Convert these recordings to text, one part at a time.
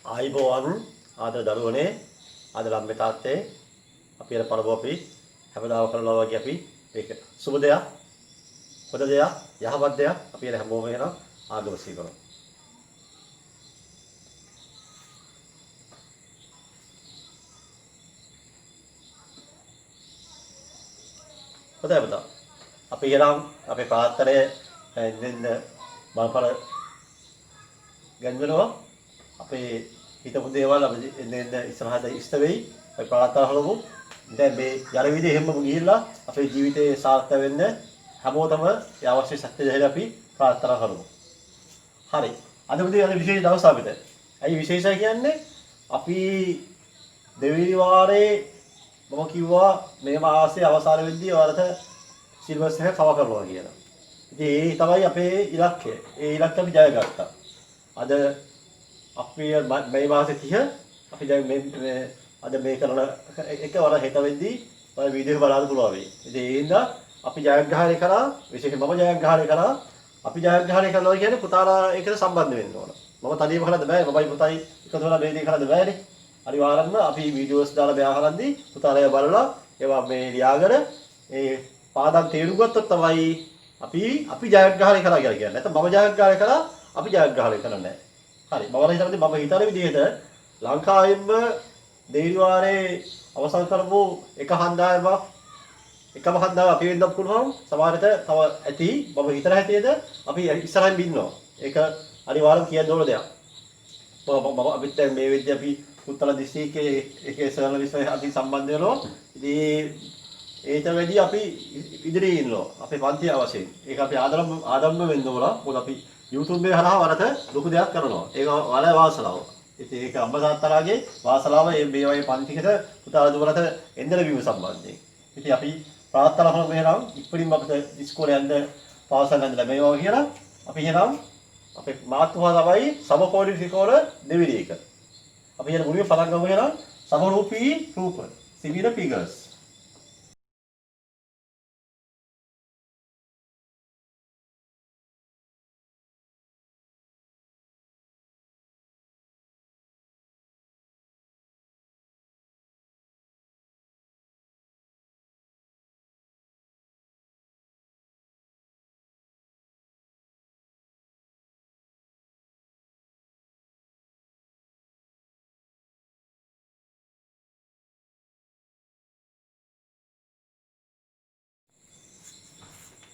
ආයිබෝවන් ආදර දරුවනේ ආදර ළම්මේ තාත්තේ අපි අර පළමුව අපි හැමදාම කරනවා වගේ අපි මේක සුබ දෙයක් හොඳ දෙයක් යහපත් දෙයක් අපි අර හැමෝම වෙන ආගම සීකරනවා. හොඳයි පුතා. අපි එනම් අපේ ප්‍රාර්ථනය දෙන්න බලපල ගන්වනවා. අපේ හිතපු දේවල් අපි එන්න ඉස්සරහට ඉෂ්ට වෙයි. අපි ප්‍රාර්ථනා කරමු. දැන් මේ යන විදිහ හැමම ගිහිල්ලා අපේ ජීවිතේ සාර්ථක වෙන්න හැමෝටම ඒ අවශ්‍ය ශක්තිය දෙහෙලා අපි ප්‍රාර්ථනා කරමු. හරි. අද උදේ අද විශේෂ දවසක් අපිට. ඇයි විශේෂයි කියන්නේ? අපි දෙවෙනි වාරේ මම කිව්වා මේ මාසේ අවසාන වෙද්දී ඔයාලට සිලබස් එක කවර් කරනවා කියලා. ඉතින් ඒ තමයි අපේ ඉලක්කය. ඒ ඉලක්කය අපි ජයගත්තා. අද අපි මේ මාසේ 30 අපි දැන් මේ අද මේ කරන එක වර හෙට වෙද්දී ඔය වීඩියෝ එක බලන්න පුළුවන් වෙයි. ඉතින් ඒ හින්දා අපි ජයග්‍රහණය කරා විශේෂයෙන් මම ජයග්‍රහණය කරා. අපි ජයග්‍රහණය කරනවා කියන්නේ පුතාලා එකට සම්බන්ධ වෙන්න ඕන. මම තනියම කරන්න බෑ. මමයි පුතයි එකතු වෙලා මේ දේ කරන්න බෑනේ. අනිවාර්යෙන්ම අපි වීඩියෝස් දාලා බයා කරද්දී පුතාලා බලලා ඒවා මේ ලියාගෙන ඒ පාඩම් තේරුම් ගත්තොත් තමයි අපි ජයග්‍රහණය කරා කියලා කියන්නේ. නැත්නම් මම ජයග්‍රහණය කරා අපි ජයග්‍රහණය කරන්නේ නැහැ. හරි. මම හිතන විදිහට ලංකාවෙම දෙවි වාරේ අවසන් කරපු එක හන්දාවක් එකම හන්දාව අපි වෙන්නත් පුළුවන්. සමහරට තව ඇති. මම හිතන හැටියට අපි ඉස්සරහින් ඉන්නවා. ඒක අනිවාර්යයෙන් කියන්න ඕන දෙයක්. මම අපිත් මේ වෙද්දී අපි උත්තර දිස්ත්‍රික්කයේ එකේ සර්ව විශ්වය අපි සම්බන්ධ වෙනවා. ඉතින් ඒට වැඩි අපි ඉදිරියේ ඉන්නවා. අපේ පන්තිය අවශ්‍යයි. ඒක අපි ආදම්ම වෙන්න ඕන. මොකද අපි YouTube එකේ හරහා වරට ලොකු දෙයක් කරනවා. ඒක වල වාසනාව. ඉතින් ඒක අම්මා තාත්තලාගේ වාසනාව මේ වගේ පන්තිකට පුතාලා දුවලට එන්න ලැබීම සම්බන්ධයෙන්. ඉතින් අපි ප්‍රාර්ථනා කරමු එහෙනම් ඉක්මනින්ම අපිට ඉස්කෝලේ යන්න පාසල් යන්න ලැබේවා කියලා. අපි එහෙනම් අපේ මාතෘකාව තමයි සමකෝණී ත්‍රිකෝණ දෙවිලි එක. අපි එහෙනම් මුලින්ම පටන් ගමු එහෙනම් සමරූපී රූප similar figures.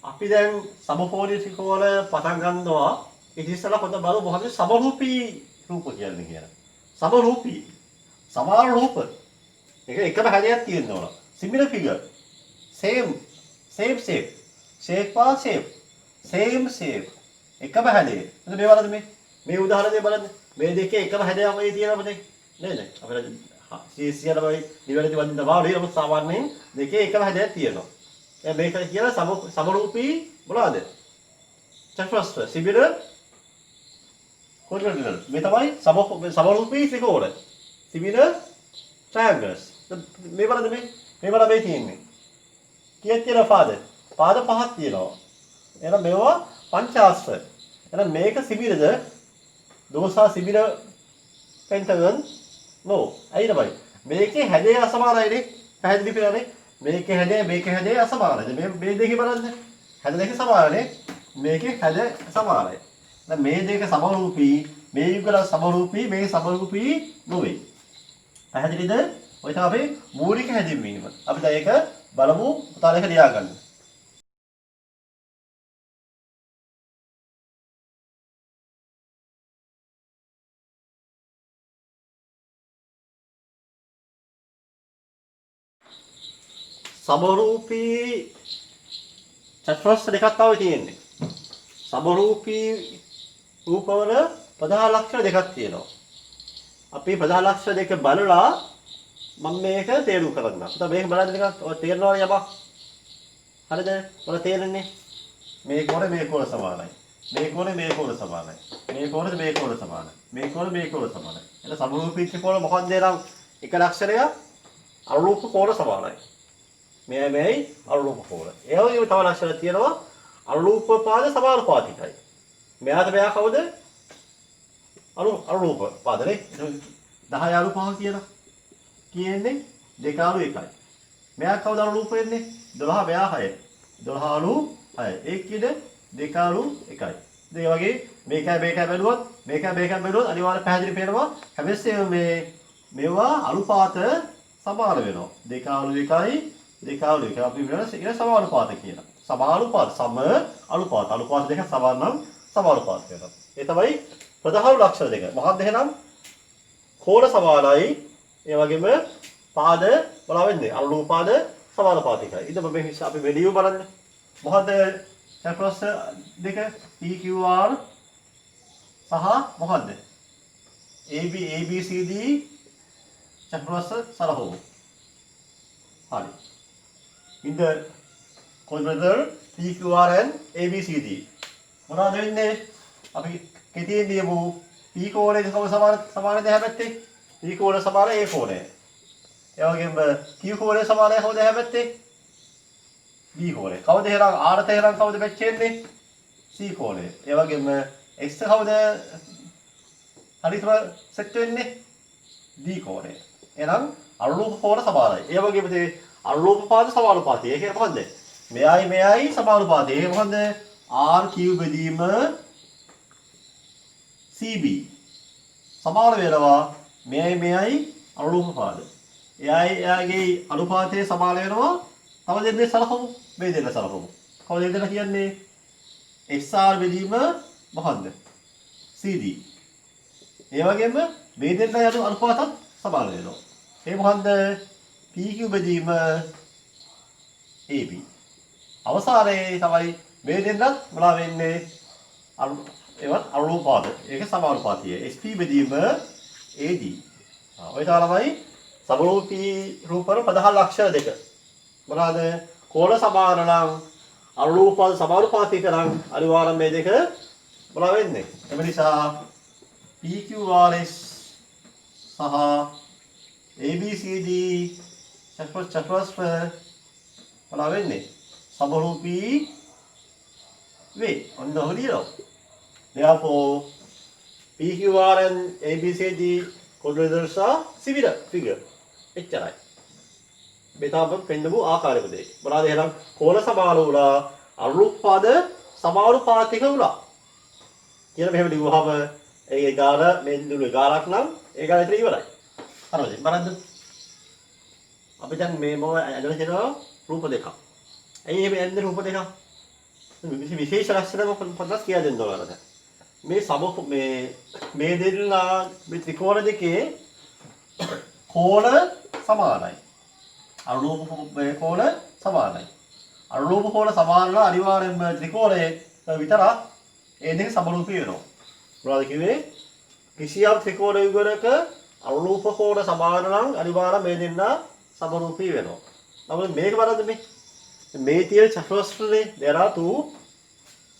අපි දැන් සමකෝණී ත්‍රිකෝණ පටන් ගන්නවා. ඊට ඉස්සෙල්ලා පොත බලමු මොකද සමරූපී රූප කියන්නේ කියලා. සමරූපී සමාන රූප. ඒක එකම හැඩයක් තියෙන්න ඕන. similar figure. same shape. shape for shape. same shape. එකම හැඩය. එතන මේ බලන්න මේ උදාහරණය බලන්න. මේ දෙකේ එකම හැඩයක් වගේ තියෙනවද නේද? අපිට සියයට වගේ නිවැරදි වදින්න බෑ. නමුත් සාමාන්‍යයෙන් දෙකේ එකම හැඩයක් තියෙනවා. මේක කියලා සමරූපී මොනවද? චතුරස්‍ර similar quadrilateral. මේ තමයි සමරූපී ත්‍රිකෝණ. similar triangles. මේ බලන්න මේ තියෙන්නේ. කීයක් තියෙනවද පාද පහක් තියෙනවා. එහෙනම් මේවා පංචාස්ත්‍ර. එහෙනම් මේක similarද? දෝසා similar pentagon? no. ඇයි තමයි? මේකේ හැඩය අසමානයිනේ. පැහැදිලි පිළිගන්නේ. මේකේ හැඩය අසමානයි. මේ දෙකේ බලන්න. හැඩ දෙක සමානනේ. මේකේ හැඩ සමානයි. දැන් මේ දෙක සමරූපී, මේ යුගල සමරූපී, මේ සමරූපී නොවේ. පැහැදිලිද? ඔය තමයි අපේ මූලික හැඳින්වීම. අපි දැන් ඒක බලමු. පුතාලා ඒක ලියා ගන්න. සමරූපී චතුරස්‍ර දෙකක් තමයි තියෙන්නේ. සමරූපී රූපවල ප්‍රධාන ලක්ෂණ දෙකක් තියෙනවා. අපි ප්‍රධාන ලක්ෂණ දෙක බලලා මම මේක තේරුම් කරගන්නම්. අපිට මේක බලන්න නිකන් ඔය තේරෙනවද යමක්? හරිද? ඔය තේරෙන්නේ? මේ කෝණ සමානයි. මේ කෝණ සමානයි. මේ කෝණ සමානයි. මේ කෝණ සමානයි. එතන සමරූපී ත්‍රිකෝණ මොකක්ද එනම් එක ලක්ෂණයක් අනුරූප කෝණ සමානයි. මේයි අනුරූප කෝණ. ඒ වගේම තව ලක්ෂණ තියෙනවා අනුරූප පාද සමානුපාතිකයි. මෙයාට මෙයා කවුද? අනුරූප පදනේ 10 අනුපහ කියලා කියන්නේ 2 අනු 1යි. මෙයා කවුද අනුරූප වෙන්නේ? 12 මෙයා 6. 12 අනු 6. ඒ කියන්නේ 2 අනු 1යි. ඒ වගේ මේකයි බැලුවොත් අනිවාර්ය පැහැදිලි වෙනවා. හැබැයි මේවා අනුපාත සමාන වෙනවා. 2 අනු 1යි 2 අනු 1. අපි වෙන සමානුපාත කියලා. සමානුපාත සම අනුපාත දෙක සමාන නම් සමානුපාත වෙනවා. ඒ තමයි ප්‍රධාන ලක්ෂණ දෙක. මොකක්ද එහෙනම්? කෝණ සමානයි. ඒ වගේම පාද මොනවා වෙන්නේ? අනුපාද සමානුපාතිකයි. ඊට පස්සේ අපි මෙලියු බලන්න. මොකද්ද චතුරස්‍ර දෙක? PQR සහ මොකද්ද? ABCD චතුරස්‍ර සරහව. හරි. In the quadrilateral PQR and ABCD මොනවද වෙන්නේ? අපි කෙටියෙන් ලියමු. P කෝණය සමානද හැබැත්තේ? P කෝණය සමාන A කෝණය. ඒ වගේම Q කෝණය සමානයි හොද හැබැත්තේ? B කෝණය. කවුද එහෙනම් R ට එහෙනම් කවුද මැච් වෙන්නේ? C කෝණය. ඒ වගේම X කවුද හරියටම සෙට් වෙන්නේ? D කෝණය. එහෙනම් අනුරූප කෝණ සමානයි. ඒ වගේම අනුරූප පාද සමානුපාතය. ඒක මොකද්ද? මෙයයි සමානුපාතය. ඒක මොකද්ද? RQ බෙදීම CB සමාන වෙනවා මෙයයි අනුරූප පාද. එයාගේ අනුපාතයේ සමාන වෙනවා තව දෙන්නේ සලකමු. මේ දෙන්න සලකමු. කවුද දෙන්න කියන්නේ? XR බෙදීම මොකද්ද? CD. ඒ වගේම මේ දෙන්න යන අනුපාතත් සමාන වෙනවා. ඒ මොකද්ද? PQ බෙදීම AB. අවසානයේ තමයි මේ දෙන්නත් මොනවා වෙන්නේ? ඒවත් අනුරූපාද. ඒක සමානුපාතිය. SP බෙදීම AD. ඔය තමයි සමරූපී රූපවල ප්‍රධාන ලක්ෂණ දෙක. මොනවාද? කෝණ සමාන නම් අනුරූපාද සමානුපාතික නම් අනිවාර්යයෙන් මේ දෙක මොනවා වෙන්නේ? එම නිසා PQRS සහ ABCD චතුරස්‍ර මොනවා වෙන්නේ? සමරූපී වේ. ඔන්න හොලියෝ. Therefore, PQR and ABCD quadrilaterals are similar figure. එච්චරයි. මේ තමයි පෙන්නපු ආකාරයක දෙයක්. මොනවාද එහෙනම්? කෝණ සමාන වුණා, අනුරූපාද සමානුපාතික වුණා. කියලා මෙහෙම ලියුවහම ඒ ගාන මෙන්දුලේ ගානක් නම් ඒ ගාන විතර ඉවරයි. හරිද? බලන්න. අපි දැන් මේ මොව ඇදලා තියෙනවා රූප දෙකක්. ඇයි මේ ඇන්නේ රූප දෙකක්? විශේෂ ලක්ෂණ පොඩ්ඩක් කියලා දෙන්න ඕනද? මේ දෙන්නා මේ ත්‍රිකෝණ දෙකේ කෝණ සමානයි. අනුරූප කෝණ සමානයි. අනුරූප කෝණ සමාන නම් අනිවාර්යෙන්ම ත්‍රිකෝණයේ විතරක් ඒ දෙක සමරූපී වෙනවා. මොනවද කිව්වේ? කිසියම් ත්‍රිකෝණ යුගලක අනුරූප කෝණ සමාන නම් අනිවාර්යයෙන් මේ දෙන්නා සමරූපී වෙනවා. නමුත් මේක බලන්න මේ තියෙන චතුරස්‍රනේ there are two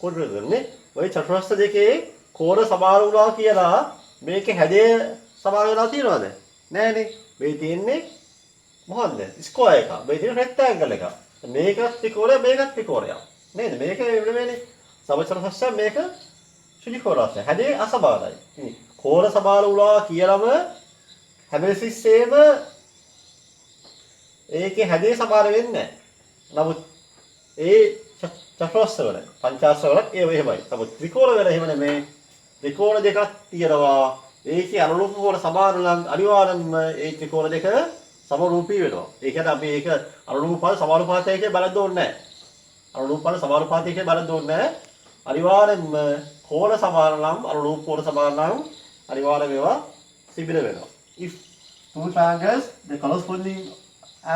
quadrilaterals නේ. ඔය චතුරස්‍ර දෙකේ කෝණ සමාන වුණා කියලා මේකේ හැඩය සමාන වෙනවා තියනවද? නෑනේ. මේ තියෙන්නේ මොකද්ද? ස්ක්වයර් එක. මේ තියෙන රෙක්ටැන්ගල් එක. මේක ත්‍රිකෝණය මේකත් ත්‍රිකෝණයක්. නේද? මේක වෙනමනේ. සමචතුරස්‍රය මේක ත්‍රිකෝණයක්. හැඩය අසමානයි. කෝණ සමාන වුණා කියලාම හැබැයිසෙම ඒකේ හැඩය සමාන වෙන්නේ නැහැ. නමුත් ඒ චතුරස්‍ර වල පංචාස්‍ර වල ඒ එහෙමයි. නමුත් ත්‍රිකෝණ වල එහෙම නෙමෙයි. ත්‍රිකෝණ දෙකක් තියෙනවා. ඒකේ අනුරූප කෝණ සමාන නම් අනිවාර්යෙන්ම ඒ ත්‍රිකෝණ දෙක සමරූපී වෙනවා. ඒ කියන්නේ අපි ඒක අනුරූපාද සමානුපාතයක බලන්න ඕනේ නැහැ. අනුරූපාද සමානුපාතයක බලන්න ඕනේ නැහැ. අනිවාර්යෙන්ම කෝණ සමාන නම් අනුරූප කෝණ සමාන නම් අනිවාර්යයෙන්ම ඒවා සිබිල වෙනවා. If two triangles the corresponding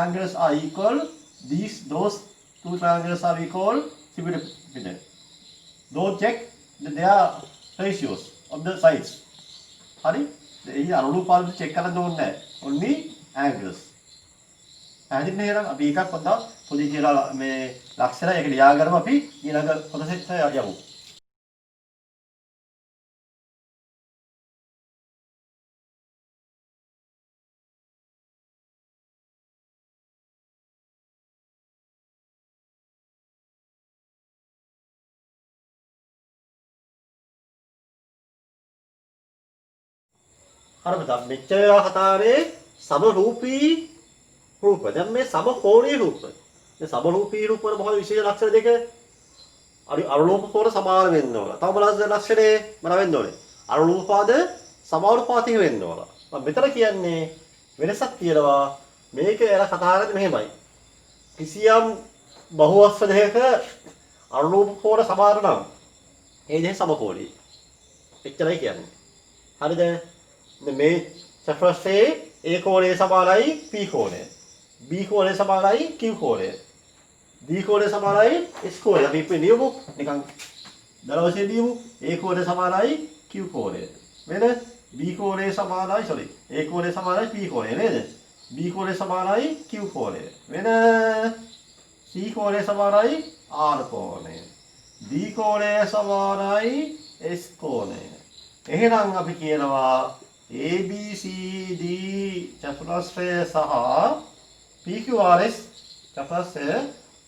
angles are equal, those two triangles are equal similar. Don't check their ratios of the sides. හරි? ඒ අනුරූපාද check කරන්න ඕනේ නැහැ. Only angles. හරිද නේද? අපි එකක් පොඩ්ඩක් පොඩි කියලා මේ ලක්ෂණ ඒක ලියාගන්න අපි ඊළඟ කොටසට යමු. හරි මතක් මෙච්චර කතාවේ සමරූපී රූප. දැන් මේ සමකෝණී රූප. මේ සමරූපී රූප වල මොකද විශේෂ ලක්ෂණ දෙක? අරූප කෝණ සමාන වෙන්න ඕන. තව මොනවාද ලක්ෂණේ? මොනවා වෙන්න ඕනේ? අරූප පාද සමානුපාතික වෙන්න ඕන. මම මෙතන කියන්නේ වෙනසක් තියෙනවා. මේක එලා කතා කරන්නේ මෙහෙමයි. කිසියම් බහුවස්තු දෙකක අරූප කෝණ සමාන නම් ඒ දෙක සමකෝණී. එච්චරයි කියන්නේ. හරිද? මේ චතුරස්‍රයේ A කෝණය සමානයි P කෝණය. B කෝණය සමානයි Q කෝණය. D කෝණය සමානයි S කෝණය. අපි ඉන්නේ නියමු නිකන් දරවසේ නියමු A කෝණය සමානයි Q කෝණය. නේද? B කෝණය සමානයි A කෝණය සමානයි P කෝණය නේද? B කෝණය සමානයි Q කෝණය. වෙන C කෝණය සමානයි R කෝණය. D කෝණය සමානයි S කෝණය. එහෙනම් අපි කියනවා ABCD චතුරස්‍රය සහ PQRS චතුරස්‍රය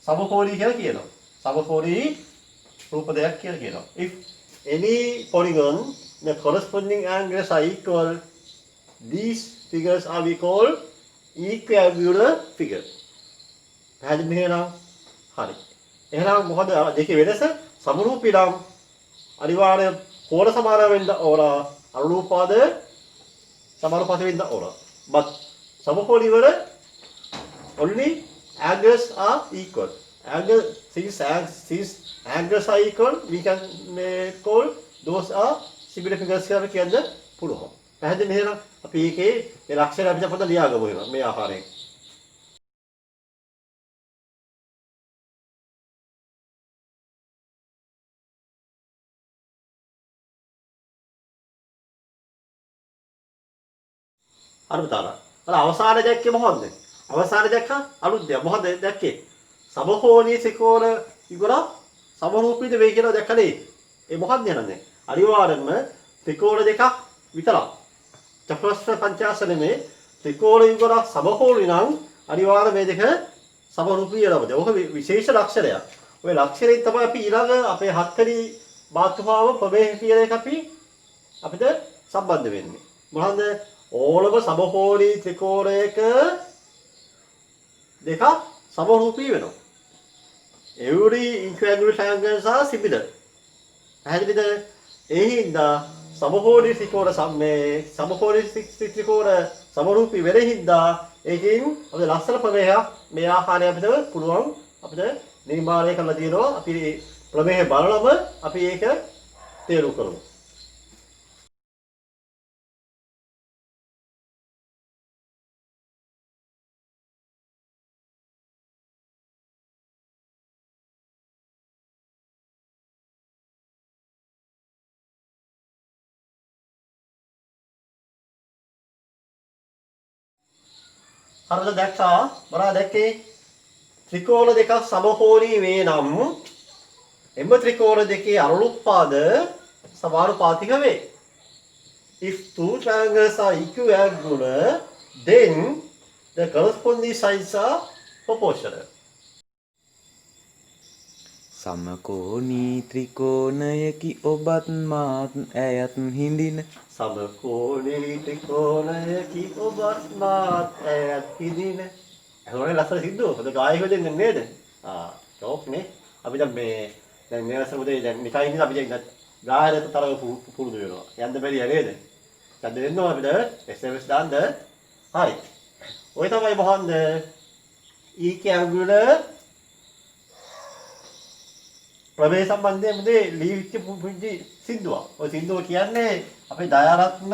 සමකෝණී කියලා කියනවා. සමකෝණී රූප දෙකක් කියලා කියනවා. If any polygon the corresponding angles are equal, these figures are we call equiangular figure. පැහැදිලි නේද? හරි. එහෙනම් මොකද දෙකේ වෙනස? සමරූපී නම් අනිවාර්ය කෝණ සමාන වෙන්න ඕන. අනුරූපාද සමානුපාත වෙන්න ඕන. but සමකෝණී වල only angles are equal. Since angles are equal, we can call those are similar figures කියලා කියන්න පුළුවන්. පැහැදිලි නේද? අපි ඒකේ මේ ලක්ෂණ අපිට පොත ලියාගමු එහෙනම් මේ ආකාරයෙන්. අනුතර. අර අවසානයේ දැක්කේ මොකද්ද? අවසානයේ දැක්කා අලුත් දෙයක්. මොකද්ද දැක්කේ? සමකෝණී ත්‍රිකෝණ ඉගොඩ සමරූපීද වේ කියලා දැක්කනේ. ඒ මොකක්ද යනන්නේ? අනිවාර්යයෙන්ම ත්‍රිකෝණ දෙකක් විතරක්. චතුරස්‍ර පංචාසන නෙමේ ත්‍රිකෝණ ඉගොඩ සමකෝණී නම් අනිවාර්ය මේ දෙක සමරූපී වෙනවද? ඔක විශේෂ ලක්ෂණයක්. ඔය ලක්ෂණයෙන් තමයි අපි ඊළඟ අපේ හත්වෙනි මාතෘකාව ප්‍රමේය කියන එක අපිට සම්බන්ධ වෙන්නේ. මොකද්ද? ඕලම සමකෝණී ත්‍රිකෝණයක දෙකක් සමරූපී වෙනවා. Every equiangular triangles are similar. පැහැදිලිද? ඒ හින්දා සමකෝණී ත්‍රිකෝණ සමකෝණී ත්‍රිකෝණ සමරූපී වෙන හින්දා ඒකෙන් අපිට ලස්සන ප්‍රමේයයක් මේ ආකාරය අපිට පුළුවන් අපිට නිර්මාණය කරලා තියෙනවා. අපි ප්‍රමේය බලලම අපි ඒක තේරුම් කරමු. හරිද දැක්කා? මොනවද දැක්කේ? ත්‍රිකෝණ දෙකක් සමකෝණී වේ නම් එම ත්‍රිකෝණ දෙකේ අනුරූපාද සමානුපාතික වේ. If two triangles are equiangular, then the corresponding sides are proportional. සමකෝණී ත්‍රිකෝණයකි ඔබත් මාත් ඇයත් හිඳින සමකෝණී ත්‍රිකෝණයකි ඔබත් මාත් ඇයත් හිඳින. එහෙනම් ලස්සන සිද්දුව. ඔබ ගායකයෝ දෙන්නේ නේද? ෂෝක් නේ. අපි දැන් මේ වසරේ දැන් නිකන් ඉඳන් අපි දැන් ගායනයට තරව පුරුදු වෙනවා. යන්න බැරිය නේද? ඡන්ද දෙන්න ඕන අපිට SMS දාන්න. හරි. ඔය තමයි මොහොන්ද? equiangular ප්‍රමේය සම්බන්ධයෙන් මුදේ ලීවිච්ච පුංචි සින්දුවක්. ඔය සින්දුව කියන්නේ අපේ දයාරත්න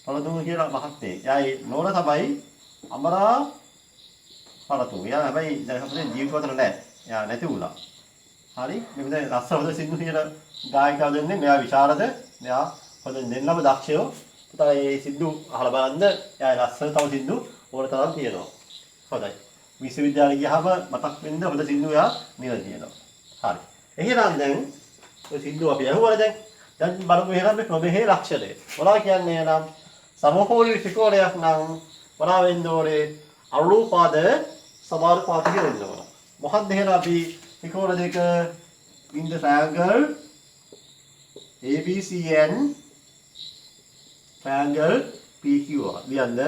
පළතුරු කියලා මහත්තයෙක්. එයායි නෝන තමයි අමරා පළතුරු. එයා හැබැයි දැන් අපේ ජීවිතවල නැහැ. එයා නැති වුණා. හරි. මේ විදිහට රස්සවද සින්දු කියන ගායකයා දෙන්නේ මෙයා විශාරද. මෙයා හොඳ දෙන්නම දක්ෂයෝ. පුතා මේ සින්දු අහලා බලන්න. එයා ලස්සන තව සින්දු ඕන තරම් තියෙනවා. හොඳයි. විශ්වවිද්‍යාලේ ගියාම මතක් වෙන්න හොඳ සින්දු එයා නිල තියෙනවා. හරි. එහෙනම් දැන් ඔය සින්දු අපි අහුවලා දැන් බලමු එහෙනම් මේ ප්‍රමේහයේ ලක්ෂණය. මොනවා කියන්නේ නම් සමකෝණී ත්‍රිකෝණයක් නම් මොනවා වෙන්න ඕනේ? අනුරූපාද සමානුපාතික වෙන්න ඕන. මොකක්ද එහෙනම් අපි ත්‍රිකෝණ දෙක in the triangle ABC and triangle PQR. ලියන්න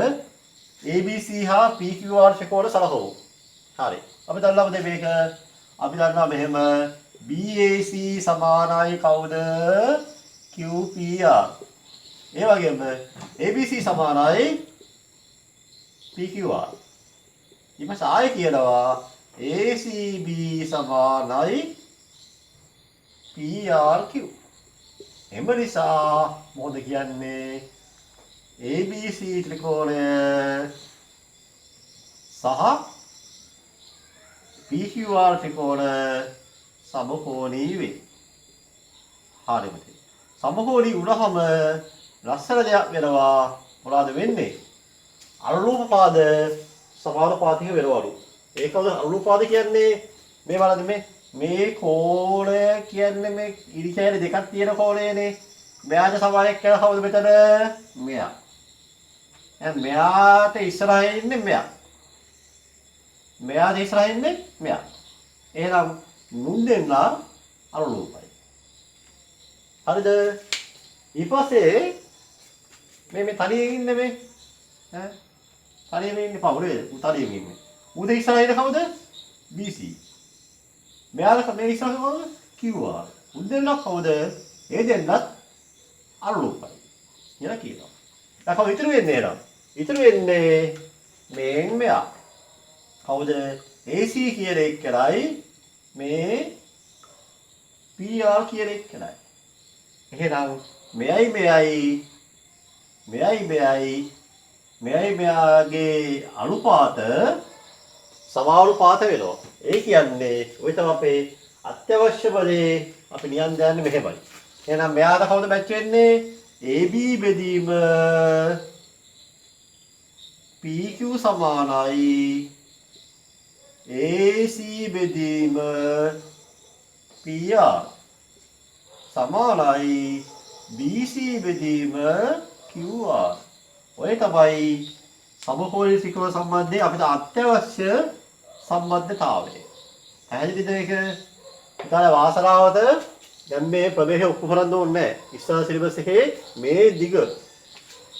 ABC හා PQR ත්‍රිකෝණ සලකමු. හරි. අපි දන්නවා මේක අපි දන්නවා මෙහෙම BAC සමානයි කවුද? QPR. ඒ වගේම ABC සමානයි PQR. ඊපස් ආයෙ කියනවා ACB සමානයි PRQ. එම නිසා මොකද කියන්නේ ABC ත්‍රිකෝණය සහ PQR ත්‍රිකෝණ සමකෝණී වේ. හරිද? සමකෝණී වුණාම ලස්සන දෙයක් වෙනවා. මොනවද වෙන්නේ? අනුරූපපාද සමානුපාතික වෙනවලු. ඒකවල අනුරූපපාද කියන්නේ මේ බලන්න මේ කෝණය කියන්නේ මේ ඉරි කෑලි දෙකක් තියෙන කෝණයනේ. මෙයාට සමානයක් කියලා කවුද මෙතන? මෙයා. දැන් මෙයාට ඉස්සරහින් ඉන්නේ මෙයා. මෙයාට ඉස්සරහින් ඉන්නේ මෙයා. එහෙනම් මුන් දෙන්න අනුරූපයි. හරිද? ඊපස්සේ මේ තනියෙන් ඉන්නේ මේ ඈ තනියෙන් ඉන්නේ පවුලේ තනියෙන් ඉන්නේ. උද ඉස්සරහින් කවුද? BC. මෙයාලා මේ ඉස්සරහ කවුද? QR. උන් දෙන්න කවුද? ඒ දෙන්නත් අනුරූපයි. කියලා කියනවා. දැන් කවුද ඉතුරු වෙන්නේ නේද? ඉතුරු වෙන්නේ මේන් මෙයා. කවුද? AC කියන එකයි මේ PR කියන එකයි. එහෙනම් මෙයාගේ අනුපාත සමානුපාත වෙනවා. ඒ කියන්නේ ඔය තමයි අපේ අත්‍යවශ්‍ය බලේ අපි නියම් දාන්නේ මෙහෙමයි. එහෙනම් මෙයාට කවුද මැච් වෙන්නේ? AB බෙදීම PQ සමානයි AC බෙදීම PR සමානයි BC බෙදීම QR. ඔය තමයි සමකෝණී ත්‍රිකෝණ සම්බන්ධයෙන් අපිට අත්‍යවශ්‍ය සම්බන්ධතාවය. පැහැදිලිද ඒක? ඉතාලි වාසනාවට දැන් මේ ප්‍රවේශය ඔක්කොම කරන්න ඕනේ නැහැ. ඉස්සර සිලබස් එකේ මේ දිග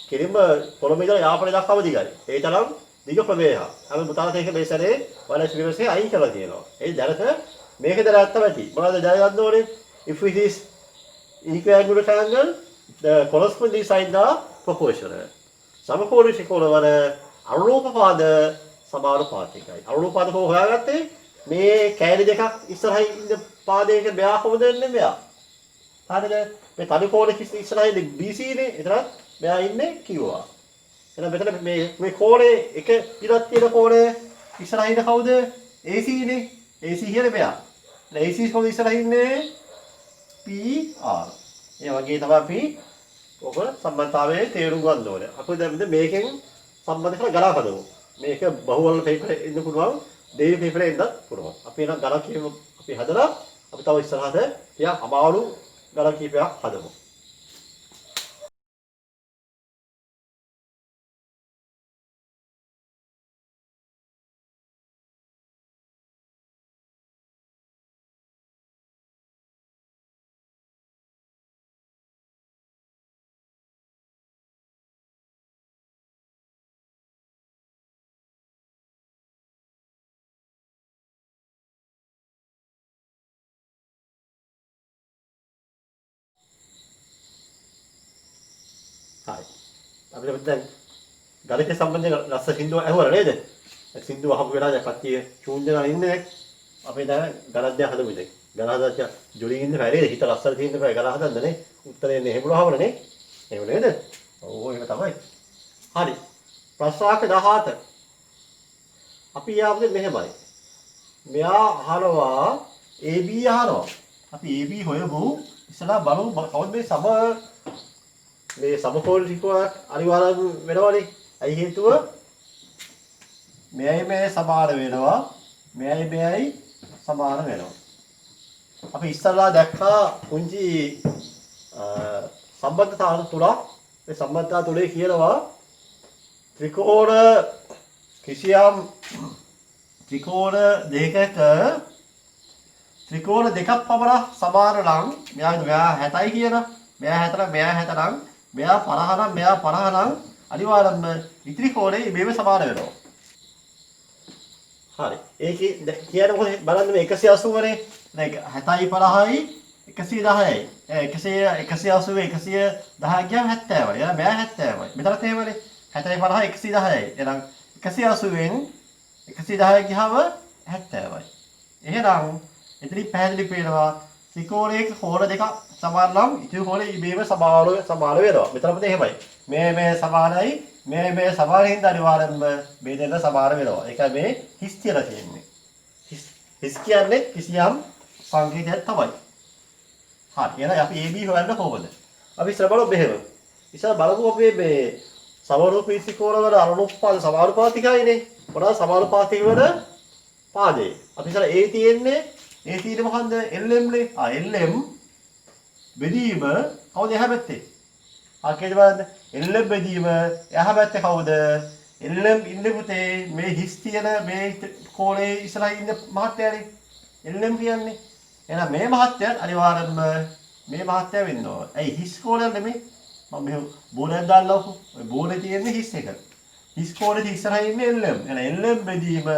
කෙලින්ම පොළොම ඉඳලා යාපනය දක්වාම දිගයි. ඒ තරම් දිග ප්‍රවේශයක්. අපි මුතාලට ඒක මේ සැරේ වල සිලබස් එකේ අයින් කරලා තියෙනවා. ඒ දැනට මේක දැනගත්තා ඇති. මොනවද දැනගන්න ඕනේ? If it is equiangular triangle, the corresponding sides are proportional. සමකෝණී ත්‍රිකෝණ වල අනුරූපපාද සමානුපාතිකයි. අනුරූපපාද කොහොම හොයාගත්තේ? මේ කෑලි දෙකක් ඉස්සරහින් ඉන්න පාදයක මෙයා කොහොමද එන්නේ මෙයා. හරිද? මේ තනි කෝණ ඉස්සරහින් BC නේ. එතනත් මෙයා ඉන්නේ QR. එහෙනම් මෙතන මේ කෝණේ එක ඉරක් තියෙන කෝණය ඉස්සරහින් කවුද? AC නේ. AC කියන්නේ මෙයා. AC කොහොමද ඉස්සරහින් ඉන්නේ? PR. ඒ වගේ තමයි අපි ඔබ සම්බන්ධතාවයේ තේරුම් ගන්න ඕනේ. අපි දැන් මේකෙන් සම්බන්ධ කරලා ගණන් හදමු. මේක බහුවර්ණ පේපර් එන්න පුළුවන්, දෙවි පේපර් එන්නත් පුළුවන්. අපි එනම් ගණන් කීප අපි හදලා අපි තව ඉස්සරහට ටිකක් අමාරු ගණන් කීපයක් හදමු. හරි. අපිට දැන් ගණිත සම්බන්ධයෙන් රස සින්දුව ඇහුවා නේද? සින්දුව අහපු වෙලාවට කට්ටිය ශූන්‍යලා ඉන්නේ. අපි දැන් ගණන් දෙක හදමු ඉතින්. ගණන් හදලා ජොලි ඉන්න බෑ නේද? හිත ලස්සන තියෙන්න බෑ ගණන් හදන්න නේ. උත්තරේ එන්නේ එහෙමලවම නේ. එහෙම නේද? ඔව් එහෙම තමයි. හරි. ප්‍රශ්නාංක 17. අපි යාපදේ මෙහෙමයි. මෙයා අහනවා AB අහනවා. අපි AB හොයමු. ඉස්සලා බලමු කවුද මේ සමකෝණ ත්‍රිකෝණ අනිවාර්යයෙන් වෙනවනේ. ඇයි හේතුව? මෙයයි සමාන වෙනවා. මෙයයි සමාන වෙනවා. අපි ඉස්සලා දැක්කා පුංචි සම්බන්ධතාව තුනක්. මේ සම්බන්ධතාව තුනේ කියනවා ත්‍රිකෝණ කිසියම් ත්‍රිකෝණ දෙකක ත්‍රිකෝණ දෙකක් පමණ සමාන නම් මෙයා 60යි කියන මෙයා 60 මෙයා 60 නම් මෙයා 50 නම් මෙයා 50 නම් අනිවාර්යයෙන්ම ඉතිරි කෝණේ මේව සමාන වෙනවා. හරි. ඒකේ කියන්නේ මොකද බලන්න මේ 180 නේ. දැන් 60යි 50යි 110යි. 180 110 ගියාම 70යි. එහෙනම් මෙයා 70යි. මෙතනත් එහෙමනේ. 60යි 50යි 110යි. එහෙනම් 180ෙන් 110 ගියාම 70යි. එහෙනම් එතනින් පැහැදිලි වෙනවා ත්‍රිකෝණයක කෝණ දෙකක් සමාන නම් ඉතිරි කෝණේ ඉබේම සමාන වෙනවා. මෙතනත් එහෙමයි. මේ සමානයි මේ සමාන හින්දා අනිවාර්යෙන්ම මේ දෙන්න සමාන වෙනවා. ඒකයි මේ හිස් කියලා කියන්නේ. හිස් කියන්නේ කිසියම් සංකේතයක් තමයි. හරි. එහෙනම් අපි AB හොයන්න කොහොමද? අපි ඉස්සර බලමු මෙහෙම. ඉස්සර බලමු අපි මේ සමරූපී ත්‍රිකෝණ වල අනුපාත සමානුපාතිකයිනේ. මොනවාද සමානුපාතික වල පාදේ. අපි ඉස්සර A තියෙන්නේ මොකන්ද? LM නේ. LM බෙදීම කවුද එහා පැත්තේ? ආකේද බලන්න. LM බෙදීම එහා පැත්තේ කවුද? LM ඉන්නේ පුතේ මේ හිස් තියෙන මේ කෝණේ ඉස්සරහින් ඉන්න මහත්තයානේ. LM කියන්නේ. එහෙනම් මේ මහත්තයන් අනිවාර්යයෙන්ම මේ මහත්තයා වෙන්න ඕන. ඇයි හිස් කෝණයක් නෙමෙයි? මම මෙහෙම බෝලයක් දාන්නකො. ඔය බෝලේ තියෙන්නේ හිස් එක. හිස් කෝණේ ඉස්සරහින් ඉන්නේ LM. එහෙනම් LM බෙදීම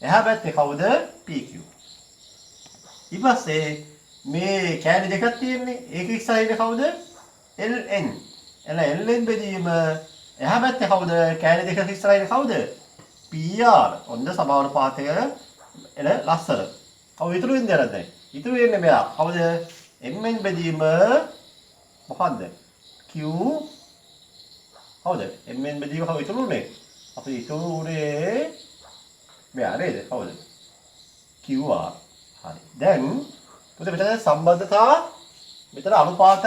එහා පැත්තේ කවුද? PQ. ඊපස්සේ මේ කෑලි දෙකක් තියෙන්නේ. ඒක ඉස්සරහින් කවුද? LN. එහෙනම් LN බෙදීම එහා පැත්තේ කවුද? කෑලි දෙක ඉස්සරහින් කවුද? PR. ඔන්න සමානුපාතය එල ලස්සන. කවුද ඉතුරු වෙන්නේ දැන්? ඉතුරු වෙන්නේ මෙයා. කවුද? MN බෙදීම මොකද්ද? Q. කවුද? MN බෙදීම කවුද ඉතුරුනේ? අපි ඉතුරුනේ මෙයා නේද? කවුද? QR. හරි. දැන් පුතේ මෙතන සම්බන්ධතා මෙතන අනුපාත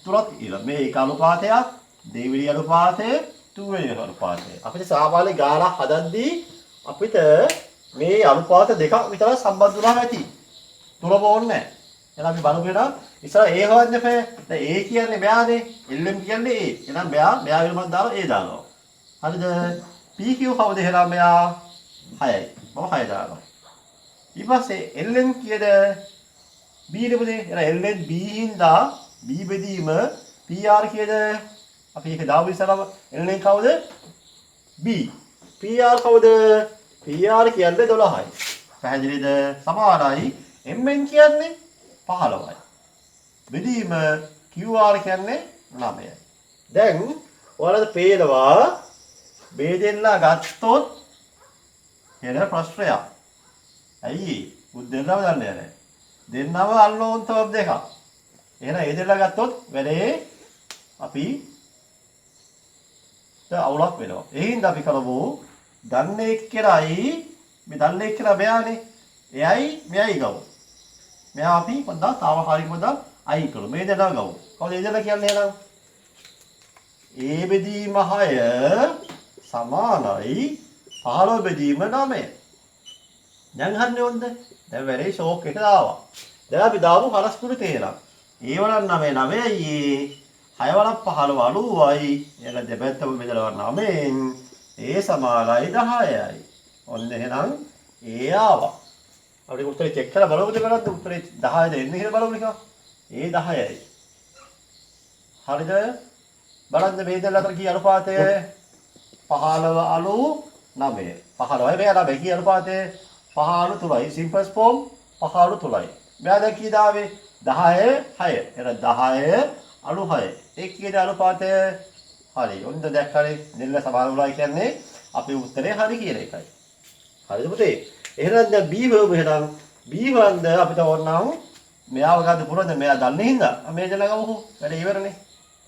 තුනක් ඉලා. මේ එක අනුපාතයක්, දෙවෙනි අනුපාතය, තුන්වෙනි අනුපාතය. අපිට සාමාන්‍ය ගානක් හදද්දී අපිට මේ අනුපාත දෙකක් විතර සම්බන්ධ වුණාම ඇති. තුනම ඕනේ නැහැ. එහෙනම් අපි බලමු එහෙනම් ඉස්සර A හොයන්න එපා. දැන් A කියන්නේ මෙයානේ, LM කියන්නේ A. එහෙනම් මෙයා විලමක් දාලා A දානවා. හරිද? PQ කවුද එහෙනම් මෙයා 6යි. මම 6 දානවා. ඊපස්සේ LN කියද B නෙමෙයි. එහෙනම් LN B හින්දා B බෙදීම PR කියද අපි ඒක දාමු ඉස්සරම. LN කවුද? B. PR කවුද? PR කියන්නේ 12යි. පැහැදිලිද? සමානයි. MN කියන්නේ 15යි. බෙදීම QR කියන්නේ 9යි. දැන් ඔයාලට පේනවා මේ දෙන්නා ගත්තොත් එන ප්‍රශ්නයක්. ඇයි? දෙන්නම දන්නේ නැහැ. දෙන්නම අල්ලෝන් තොප් දෙකක්. එහෙනම් ඒ දෙන්නා ගත්තොත් වැඩේ අපි අවුලක් වෙනවා. ඒ හින්දා අපි කරමු දන්නේ එක්කරයි මේ දන්නේ එක්කලා මෙයානේ. එයයි මෙයයි ගමු. මෙයා අපි පොඩ්ඩක් තාවකාලික පොඩ්ඩක් අයින් කරමු. මේ දෙනා ගමු. කවුද ඒ දෙනා කියන්නේ එහෙනම්? A බෙදීම 6 සමානයි 15 බෙදීම 9. දැන් හරිනේ ඔන්ද? දැන් වැඩේ ෂෝක් එකට ආවා. දැන් අපි දාමු පරස්පර තේරම්. A වලන් 9 9යි 6 වලන් 15 90යි. එන දෙපැත්තම බෙදලා 9න් A සමානයි 10යි. ඔන්න එහෙනම් A ආවා. අපිට උත්තරේ චෙක් කරලා බලමුද බලන්න උත්තරේ 10ද එන්නේ කියලා බලමු නිකන්. A 10යි. හරිද? බලන්න මේ දෙක අතර කී අනුපාතය? 15 අණු 9. 15යි මෙයා 9 කී අනුපාතය? 15 3යි. Simple form 15 3යි. මෙයා දැන් කී දාවේ? 10 6. එන 10 අණු 6. ඒ කීයද අනුපාතය? හරි. ඔන්න දැක්කනේ දෙන්න සමාන වුණා කියන්නේ අපේ උත්තරේ හරි කියන එකයි. හරිද පුතේ? එහෙනම් දැන් B වලු එහෙනම් B වන්ද අපිට ඕනනම් මෙයාව ගන්න පුරද මෙයා දන්නේ හින්දා මේ දෙලා ගමු. වැඩ ඉවරනේ.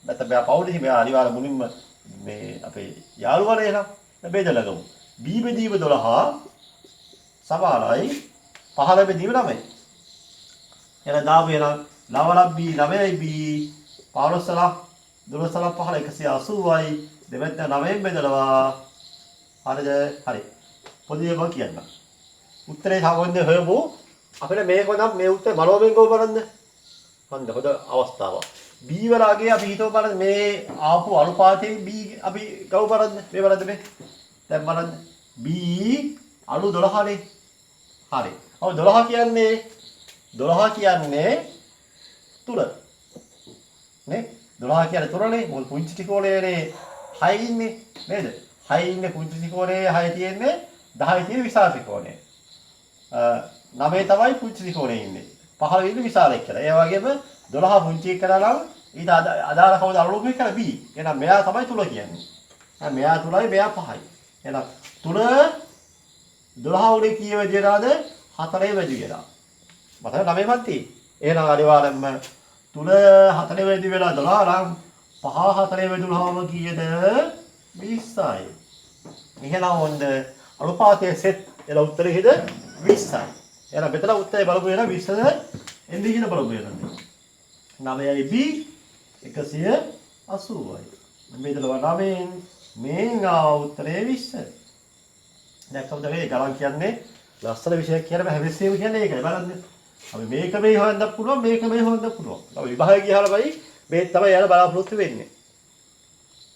නැත්නම් මෙයා පවුලේ මෙයා අනිවාර්ය මුලින්ම මේ අපේ යාළුවනේ එහෙනම් බෙදලා ගමු. B බෙදීම 12 සමානයි 15 බෙදීම 9. එහෙනම් දාමු එහෙනම් ලවලක් B 9යි B 15ලා 12ලා 15 180යි දෙවැත්ත 9න් බෙදලා හරිද? හරි. පොඩි එකක් කියන්න. උත්තරේ සාමාන්‍ය හොයමු. අපිට මේක නම් මේ උත්තර බලවෙන් ගොව බලන්න. හොඳ අවස්ථාවක්. B වලගේ අපි හිතුව බලන්න මේ ආපු අනුපාතයේ B අපි ගව බලන්න. මේ බලන්න මේ. දැන් බලන්න. B අණු 12නේ. හරි. ඔව් 12 කියන්නේ 12 කියන්නේ තුල. නේ? 12 කියන්නේ තුලනේ. මොකද පුංචි ත්‍රිකෝණයේනේ 6 ඉන්නේ නේද? 6 ඉන්නේ පුංචි ත්‍රිකෝණයේ 6 තියෙන්නේ 10 තියෙන විශාල ත්‍රිකෝණය. 9 තමයි පුංචි ත්‍රිකෝණයේ ඉන්නේ. 15 ඉන්නේ විශාල එක්කලා. ඒ වගේම 12 පුංචි එක්කලා නම් ඊට අදාළ කවුද අලුත් එක්කලා B. එහෙනම් මෙයා තමයි තුල කියන්නේ. මෙයා තුලයි මෙයා 5යි. එහෙනම් තුල 12 උනේ කීය වැඩිලාද? 4 වැඩි වෙලා. මතක 9ක් තියෙන්නේ. එහෙනම් අනිවාර්යෙන්ම තුල 4 වැඩි වෙලා 12 නම් 5 4 වැඩිවුනහම කීයද? 20යි. එහෙනම් හොඳ අනුපාතයේ සෙට් එලා උත්තරේ හිද 20යි. එහෙනම් මෙතන උත්තරේ බලපු වෙන 20ද එන්නේ කියන බලපු වෙනද? 9යි B 180යි. මෙතන 9න් මේන් උත්තරේ 20. දැන් කවුද මේ ගණන් කියන්නේ? ලස්සන විෂයක් කියන හැමස්සෙම කියන්නේ ඒකයි බලන්න. අපි මේක මේ හොයන්න පුළුවන් මේක මේ හොයන්න පුළුවන්. අපි විභාගය ගියාලා බයි මේ තමයි යාලා බලාපොරොත්තු වෙන්නේ.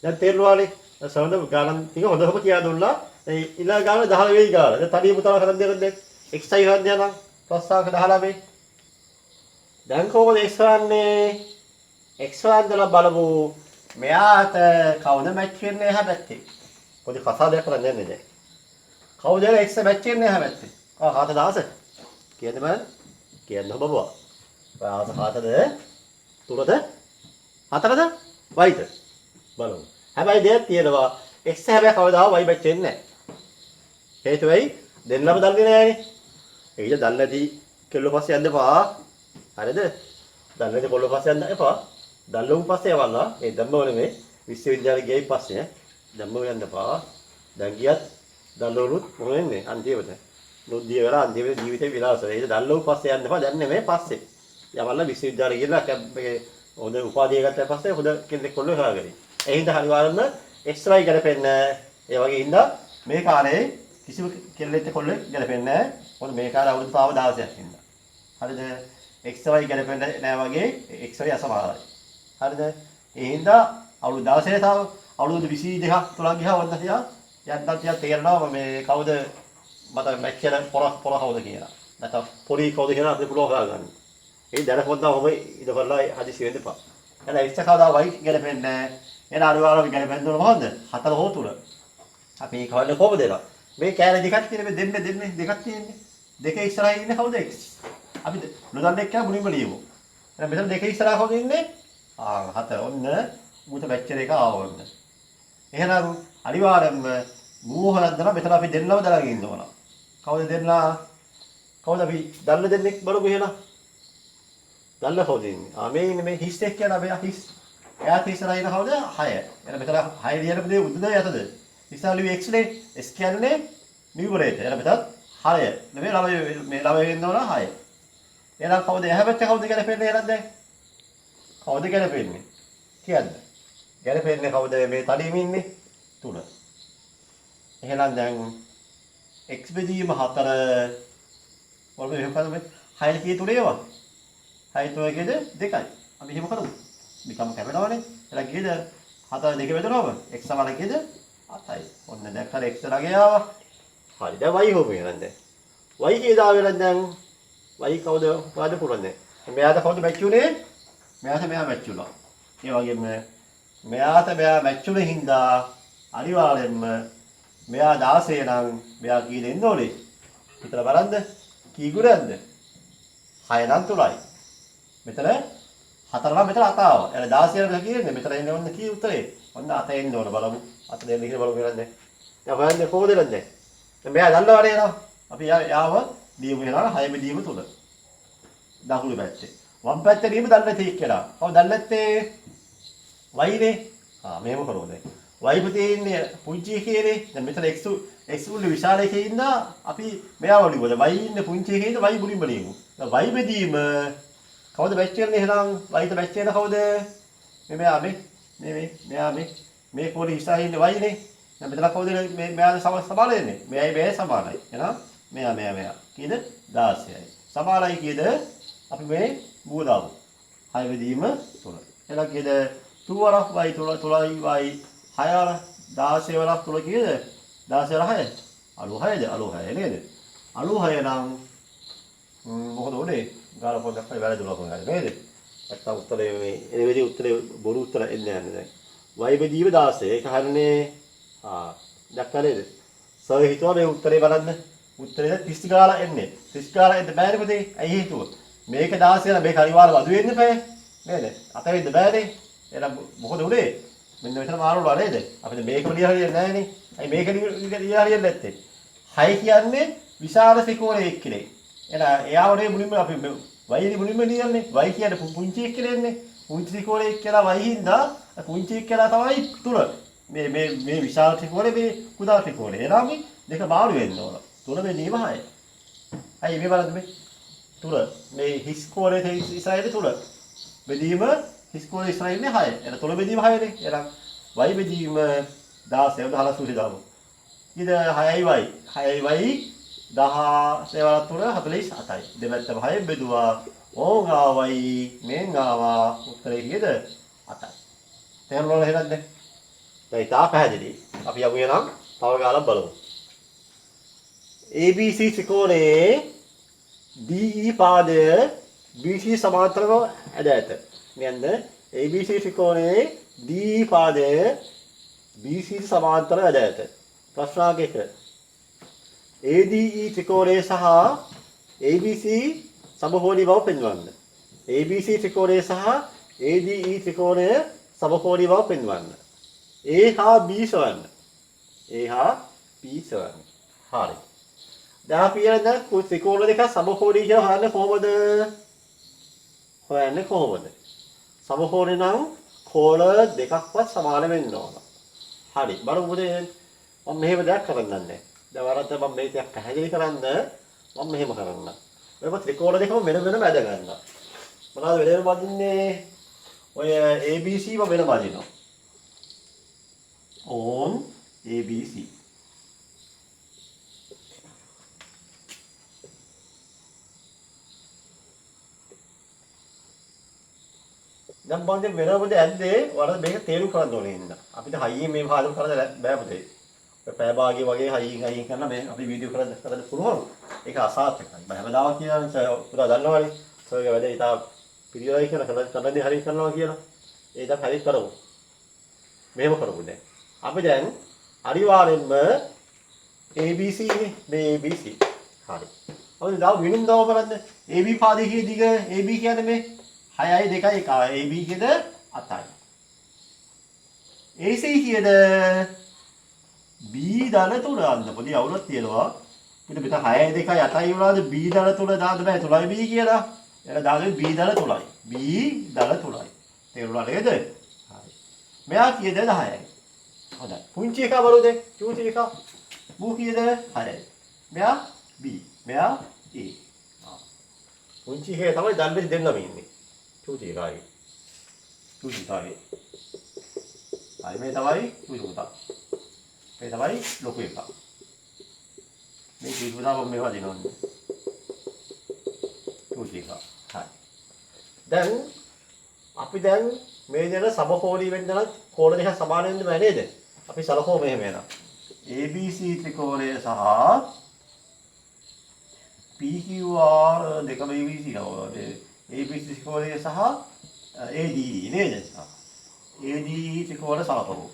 දැන් තේරුණානේ. සමහර ගණන් ටික හොඳටම කියා දුන්නා. ඒ ඊළඟ ගාන 10 වෙයි ගාන. දැන් තනියම තමයි කරන් දෙන්නේ. xi හොයන්න යනවා. ප්‍රස්තාවක 19. දැන් කොහොමද x හොයන්නේ? x හොයන්නලා බලමු. මෙයාට කවුද මැච් වෙන්නේ එහා පැත්තේ? පොඩි කසාදයක් කරන්න යන්නේ දැන්. කවුද x මැච් වෙන්නේ එහා පැත්තේ? කාට දාස? කියන්න බෑ. කියන්න බබුවා. ඔයාට කාටද? තුරද? හතරද? වයිද? බලමු. හැබැයි දෙයක් තියෙනවා. x හැබැයි කවදාවත් y මැච් වෙන්නේ නැහැ. හේතුව ඇයි? දෙන්නම දන්නේ නැහැනේ. ඒක දන්නේ නැති කෙල්ල පස්සේ යන්න එපා. හරිද? දන්නේ නැති කොල්ල පස්සේ යන්න එපා. දල්ලුම් පස්සේ යවලා ඒ ධම්මව නෙමෙයි විශ්වවිද්‍යාලේ ගියයි පස්සේ ධම්මව යන්න එපා. දැන් ගියත් දල්ලුරුත් මොකද වෙන්නේ? අන්තිමට. නොදිය වෙලා අන්තිමට ජීවිතේ විලාස වෙයි. ඒක දල්ලුම් පස්සේ යන්න එපා. දැන් නෙමෙයි පස්සේ. යවලා විශ්වවිද්‍යාලේ ගිහලා මේ හොඳ උපාධිය ගත්තා පස්සේ හොඳ කෙනෙක් කොල්ල හොයාගනි. ඒ හින්දා අනිවාර්යයෙන්ම XY ගැලපෙන්න ඒ වගේ හින්දා මේ කාලේ කිසිම කෙල්ලෙක් කොල්ලෙක් ගැලපෙන්නේ නැහැ. මොකද මේ කාලේ අවුරුදු 16ක් හින්දා. හරිද? XY ගැලපෙන්නේ නැහැ වගේ XY අසමානයි. හරිද? ඒ හින්දා අවුරුදු 16 තව අවුරුදු 22ක් 3ක් ගියා වන්ද තියා යන්තම් තියා තේරෙනවා මේ කවුද මට මැච් කරන පොර කවුද කියලා. නැත්නම් පොරි කවුද කියලා අපිට පුළුවන් හොයාගන්න. ඒ දැනපොත් නම් ඔබ ඉඳ කරලා හදිසි වෙන්න එපා. එහෙනම් x කවදා y ගැලපෙන්නේ නැහැ. එහෙනම් අනිවාර්යයෙන්ම ගැලපෙන්න ඕන මොකද්ද? 4 හෝ 3. අපි ඒක හොයන්නේ කොහොමද එනවා? මේ කෑලි දෙකක් තියෙන මේ දෙන්නේ දෙකක් තියෙන්නේ. දෙක ඉස්සරහින් ඉන්නේ කවුද x? අපි නොදන්න එක්ක මුලින්ම ලියමු. එහෙනම් මෙතන දෙක ඉස්සරහ කවුද ඉන්නේ? 4 ඔන්න මුත මැච්චර් එක ආවොන්න. එහෙනම් අනිවාර්යයෙන්ම මූ හොයන්න මෙතන අපි දෙන්නම දාගෙන ඉන්න ඕන. කවුද දෙන්නා? කවුද අපි දන්න දෙන්නෙක් බලමු එහෙනම්. දන්න කවුද ඉන්නේ? මේ ඉන්නේ මේ හිස් එක්ක යන අපි හිස්. එයාට ඉස්සරහ ඉන්න කවුද? 6. එහෙනම් මෙතන 6 ලියන දේ උද්දද යතද? ඉස්සරහ ලිවි x නේ. s කියන්නේ නියුමරේටර්. එහෙනම් මෙතන 6. නෙමෙයි ළමයි මේ ළමයි වෙන්න ඕන 6. එහෙනම් කවුද එහා පැත්තේ කවුද ගැලපෙන්නේ එහෙනම් දැන්? කවුද ගැලපෙන්නේ? කියන්න. ගැලපෙන්නේ කවුද මේ තනියම ඉන්නේ? 3. එහෙනම් දැන් x බෙදීම 4 වල මෙහෙම කරමු. 6 කී 3 ඒවා. 6 3 කීයද? 2යි. අපි එහෙම කරමු. නිකම්ම කැපෙනවනේ. එහෙනම් කීයද? 4 2 බෙදනවම x සමාන කීයද? 8යි. ඔන්න දැන් කර x ළඟ ආවා. හරි දැන් y හොමු එහෙනම් දැන්. y කීයද ආවෙලා දැන්? y කවුද වාද පුරන්නේ? මෙයාට කවුද මැච් උනේ? මෙයාට මෙයා මැච් වුණා. ඒ වගේම මෙයාට මෙයා මැච් වුණ හින්දා අනිවාර්යෙන්ම මෙයා 16 නම් මෙයා කී දෙන්න ඕනේ? හිතලා බලන්න. කී ගුණයක්ද? 6 නම් 3යි. මෙතන 4 නම් මෙතන 8 ආවා. එළ 16 නම් කියන්නේ මෙතන එන්නේ ඔන්න කී උත්තරේ? ඔන්න 8 එන්න ඕන බලමු. 8 දෙන්න කියලා බලමු නේද? දැන් හොයන්නේ කොහොමද නේද? දැන් මෙයා දන්නවනේ නේද? අපි යාව දීමු වෙනවා 6 බෙදීම 3. දකුණු පැත්තේ. වම් පැත්තේ දීම දන්නේ නැති කියලා. කවුද දන්නේ නැත්තේ? y නේ. මෙහෙම කරමු දැන්. y පුතේ ඉන්නේ පුංචි එකේනේ. දැන් මෙතන x උනේ විශාල එකේ ඉන්නා අපි මෙයාව ලියමු. දැන් y ඉන්නේ පුංචි එකේ ඉඳ y මුලින්ම ලියමු. දැන් y බෙදීම කවුද මැච් කරන්නේ එහෙනම්? y ට මැච් වෙන කවුද? මෙයා මෙයා මේ පොඩි ඉස්සරහින් ඉන්නේ y නේ. දැන් මෙතන කවුද මේ මෙයාට සමාන වෙන්නේ? මෙයයි මේ සමානයි. එහෙනම් මෙයා කීයද? 16යි. සමානයි කීයද? අපි මේ මුව දාමු. 6 බෙදීම 3. එහෙනම් කීයද? 2 වරක් y 3යි y 6 වරක් 16 වරක් 3 කීයද? 16 වරක් 6. 86ද? 86 නේද? 86 නම් මොකද උනේ? ගාලා පොඩ්ඩක් වැරදුනා කොහොමද නේද? නැත්තම් උත්තරේ මේ එන විදිහේ උත්තරේ බොරු උත්තර එන්නේ නැහැ දැන්. y බෙදීම 16. ඒක හරිනේ. දැක්කා නේද? සර් හිතුවා මේ උත්තරේ බලන්න. උත්තරේ 30 ගාලා එන්නේ. 30 ගාලා එන්න බෑනේ පුතේ. ඇයි හේතුව? මේක 16 නම් මේක අනිවාර්යව අඩු වෙන්න බෑ. නේද? අත වෙන්න බෑනේ. එහෙනම් මොකද උනේ? මෙන්න මෙතන මාරුලා නේද? අපිට මේකම ලියලා හරියන්නේ නැහැනේ. ඇයි මේක ලියලා හරියන්නේ නැත්තේ? 6 කියන්නේ විශාල ත්‍රිකෝණයක් කෙනෙක්. එහෙනම් එයාවනේ මුලින්ම අපි y මුලින්ම ලියන්නේ. y කියන්නේ පුංචි එක්කෙනෙන්නේ. පුංචි ත්‍රිකෝණයක් කියලා y හින්දා පුංචි එක්කලා තමයි 3. මේ විශාල ත්‍රිකෝණය මේ කුඩා ත්‍රිකෝණය. එහෙනම් දෙක මාරු වෙන්න ඕන. 3 බෙදීම 6. ඇයි මේ බලන්න මේ 3 මේ හිස් කෝණයේ ඉස්සරහේ 3 බෙදීම හිස් කෝණයේ ඉස්සරහින් 6. එහෙනම් 3 බෙදීම 6නේ. එහෙනම් y බෙදීම 16 දාලා සුළි දාමු. ඊට 6යි y 6යි y 16 වලත් 3 48යි. දෙපැත්තම 6 බෙදුවා. ඕන් ආවයි මෙන් ආවා උත්තරේ කීයද? 8යි. තේරුණාද එහෙනම් දැන්? දැන් ඉතා පැහැදිලි. අපි යමු එනම් තව ගාලා බලමු. ABC ත්‍රිකෝණයේ DE පාදය BC සමාන්තරව ඇද ඇත. මෙන්න ABC ත්‍රිකෝණයේ DE පාදය BC සමාන්තරව ඇද ඇත. ප්‍රශ්නාංක 1. ADE ත්‍රිකෝණය සහ ABC සමකෝණී බව පෙන්වන්න. ABC ත්‍රිකෝණය සහ ADE ත්‍රිකෝණය සමකෝණී බව පෙන්වන්න. A හා B සොයන්න. A හා B සොයන්න. හරි. දැන් අපි යන ත්‍රිකෝණ දෙක සමකෝණී කියලා හොයන්නේ කොහොමද? සමකෝණේ නම් කෝණ දෙකක්වත් සමාන වෙන්න ඕන. හරි. බලමු පුතේ. මම මෙහෙම දෙයක් කරන්නන්නේ. දැන් වරද්ද මම මේ ටික පැහැදිලි කරන්න මම මෙහෙම කරන්න. ඔයම ත්‍රිකෝණ දෙකම වෙන වෙනම ඇද ගන්නවා. මොනවද වෙන වෙනම වදින්නේ? ඔය ABC ම වෙනම වදිනවා. on ABC. දැන් බන්දේ වෙනවද ඇද්දේ වරද මේක තේරුම් කරන්න ඕනේ ඉන්න. අපිට හයියෙන් මේ පාදම කරන්න බෑ පුතේ. පැය භාගය වගේ හයියෙන් කරන මේ අපි වීඩියෝ කරන්න පුළුවන්. ඒක අසාර්ථකයි. මම හැමදාම කියන්නේ පුතා දන්නවනේ. සර්ගේ වැඩේ ඉතා පිළිවෙලයි කියලා කරන්නේ හරිය කරනවා කියලා. ඒක හරිය කරමු. මෙහෙම කරමු දැන්. අපි දැන් අනිවාර්යෙන්ම ABC නේ මේ ABC. හරි. අපි දැන් විනුම් දව බලන්න. AB පාදයේ දිග AB කියන්නේ මේ 6යි 2යි 1යි. AB කියද 8යි. AC කියද B ධන 3 අන්න පොඩි අවුලක් තියෙනවා. පිට 6යි 2යි 8යි වුණාද B ධන 3 දාන්න බෑ 3යි B කියලා. එහෙනම් දාන්නේ B ධන 3යි. B ධන 3යි. තේරුණා නේද? හරි. මෙයා කීයද 10යි. හොඳයි. පුංචි එකා බලුද? පුංචි එකා. බූ කීයද 6යි. මෙයා B. මෙයා A. පුංචි එකේ තමයි දන්නේ දෙන්නම ඉන්නේ. පුංචි එකයි. පුංචි එකයි. හරි මේ තමයි පුංචි පුතා. මේ තමයි ලොකු එක. මේ කිව්වම මේවා දිනවන්නේ. පුංචි එක. හරි. දැන් අපි දැන් මේ දෙන සමකෝණී වෙන්න නම් කෝණ දෙක සමාන වෙන්න බෑ නේද? අපි සලකමු මෙහෙම එනවා. ABC ත්‍රිකෝණය සහ PQR දෙකම ABC නෝනේ. ABC ත්‍රිකෝණය සහ ADE නේද? ADE ත්‍රිකෝණ සලකමු.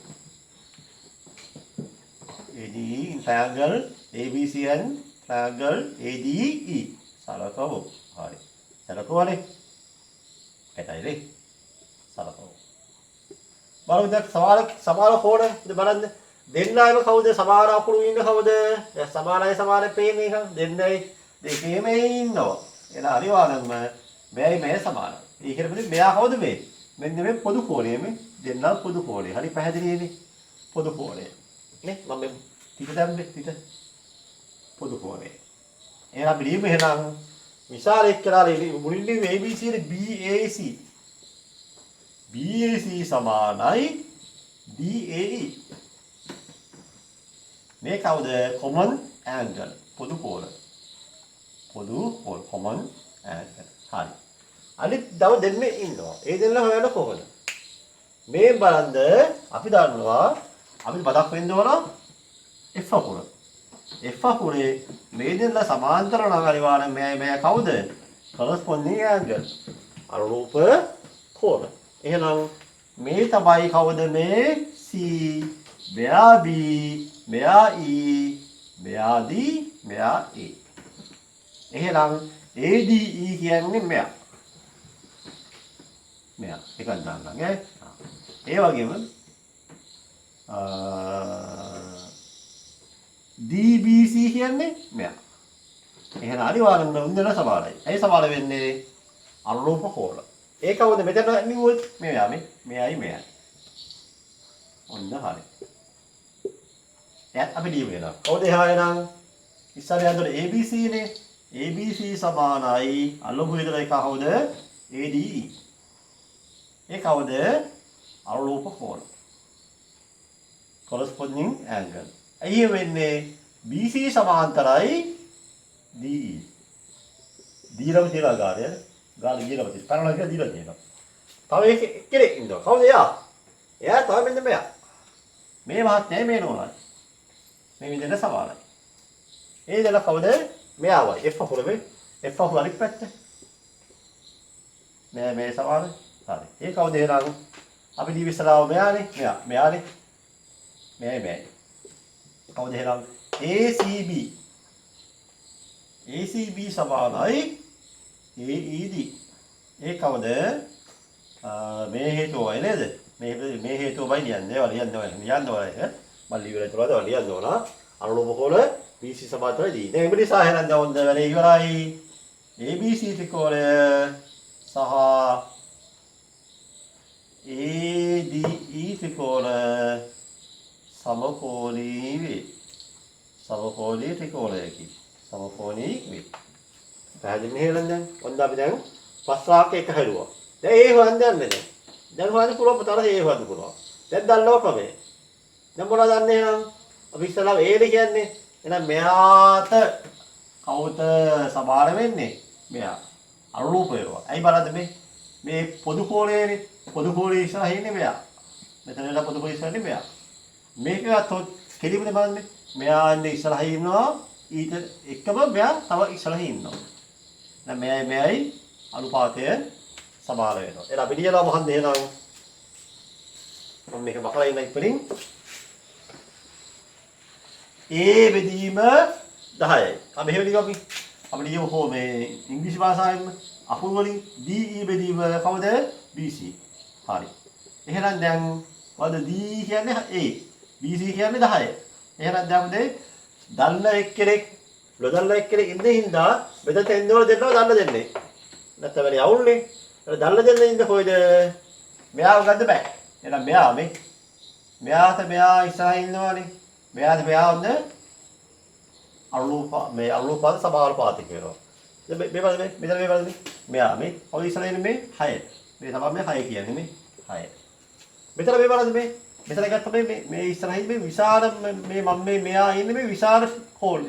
ADE in triangle ABC and triangle ADE. සලකමු. හරි. සලකුවානේ. එතනයි. සලකමු. බලමු දැන් සමාන කෝණ බලන්න. දෙන්නයිම කවුද සමාන අකුරු ඉන්න කවුද? දැන් සමානයි සමාන පේන්නේ එක. දෙන්නයි දෙකේම ඉන්නවා. එන අනිවාර්යයෙන්ම මෙයයි මේ සමානයි. ඒ කියන්නේ මෙයා කවුද මේ? මෙන්න මේ පොදු කෝණය මේ. දෙන්නා පොදු කෝණය. හරි පැහැදිලිනේ. පොදු කෝණය. නේ මම මේ ටික දැම්මේ ටික පොදු කෝණය. එහෙනම් බිලිම එහෙනම් විශාල එක්කලා මුලින්ම ABC නේ BAC. BAC සමානයි DAE. මේ කවුද? common angle. පොදු කෝණ. common angle. හරි. අනිත් දව දෙන්නේ ඉන්නවා. ඒ දෙන්න හොයන්න කොහොමද? මේ බලන්න අපි දන්නවා අපිට මතක් වෙන්න ඕන F අකුර. F අකුරේ මේ දෙන්න සමාන්තර නම් අනිවාර්යෙන් මෙයා කවුද? corresponding angle. අනුරූප කෝණ. එහෙනම් මේ තමයි කවුද මේ C, මෙයා B, මෙයා E, මෙයා D, මෙයා A. එහෙනම් ADE කියන්නේ මෙයා. මෙයා එකක් දාන්න ඈ. ඒ වගේම DBC කියන්නේ මෙයා. එහෙනම් අනිවාර්යෙන්ම උන්දේලා සමානයි. ඇයි සමාන වෙන්නේ? අනුරූප කෝණ. ඒ කවුද මෙතන නියුවොත් මෙයා මෙයයි මෙයයි. ඔන්න හරි. එයත් අපි ලියමු වෙනවා. කවුද එහෙනම් ඉස්සර යද්දොට ABC නේ. ABC සමානයි අනුරූප විතර එක කවුද? ADE. ඒ කවුද? අනුරූප කෝණ. corresponding angle. ඇයි වෙන්නේ? BC සමාන්තරයි DE. දීලම තියලා ගානේ. ගානේ දීලම තියලා. පරණ එක දීලා තියෙනවා. තව කෙනෙක් ඉන්නවා. කවුද එයා? එයා තමයි මෙන්න මෙයා. මේ මහත්යයි මේ නෝනයි. මේ විදිහට සමානයි. ඒ දෙන කවුද? මෙයාවයි. F අකුර මේ. F අකුර අනිත් පැත්ත. මේ සමානයි. හරි. ඒ කවුද එහෙනම්? අපි දී විශ්ලාව මෙයානේ. මෙයානේ. මෙයයි. කවුද එහෙනම්? ACB. ACB සමානයි AED. ඒ කවුද? මේ හේතුවයි නේද? මේ හේතුවයි ලියන්නේ. ලියන්න ඕනේ. මම ලියවිලා ඉතලද ලියන්න ඕන. අනුරූප කෝණ BC සමාන්තරයි D. දැන් මේ නිසා එහෙනම් දැන් ඔන්න වැඩේ ඉවරයි. ABC ත්‍රිකෝණය සහ ADE ත්‍රිකෝණ සමකෝණී වේ. සමකෝණී ත්‍රිකෝණයකි. සමකෝණී වේ. පැහැදිලි නේද දැන්? ඔන්න අපි දැන් පස් වාක්‍ය එක හැරුවා. දැන් ඒ හොයන්න යන්නේ දැන්. දැන් හොයන්න පුළුවන් පුතාට ඒ හොයන්න පුළුවන්. දැන් දන්නව ක්‍රමය. දැන් මොනවද දන්නේ එහෙනම්? අපි ඉස්සලා A නේ කියන්නේ. එහෙනම් මෙයාට කවුද සමාන වෙන්නේ? මෙයා. අනුරූප වෙනවා. ඇයි බලන්න මේ පොදු කෝණයනේ. පොදු කෝණේ ඉස්සරහින් ඉන්නේ මෙයා. මෙතන ඉඳලා පොදු කෝණේ ඉස්සරහින් මෙයා. මේක ගත්තොත් කෙලිමද බලන්න. මෙයා ඉන්නේ ඉස්සරහින් ඉන්නවා. ඊට එකම මෙයා තව ඉස්සරහින් ඉන්නවා. දැන් මෙයයි අනුපාතය සමාන වෙනවා. එහෙනම් අපි ලියලා මොකක්ද එහෙනම්? මම මේක බහලා ඉන්න ඉතින් A බෙදීම 10යි. අපි මෙහෙම ලියමු අපි. අපි ලියමු කොහොමද ඉංග්‍රීසි භාෂාවෙන්ම අකුරු වලින් DE බෙදීම කවුද? BC. හරි. එහෙනම් දැන් වද D කියන්නේ A. BC කියන්නේ 10. එහෙනම් දැන් දන්න එක්කෙනෙක් නොදන්න එක්කෙනෙක් ඉන්නේ හින්දා මෙතන එන්නවල දෙන්නව දන්න දෙන්නේ. නැත්නම් වෙලේ අවුල්නේ. ඒක දන්න දෙන්න ඉන්න කොයිද? මෙයාව ගන්න බෑ. එහෙනම් මෙයාට මෙයා ඉස්සරහින් ඉන්නවනේ. මෙයා වුණ අනුරූප සමානුපාතික වෙනවා. දැන් මේ බලන්න. මෙයා ඔය ඉස්සරහින් මේ 6. මේ තමයි මේ 6 කියන්නේ මේ 6. මෙතන මේ බලන්න මෙතන ගත්තම මේ ඉස්සරහින් මේ විශාල මෙයා ඉන්නේ මේ විශාල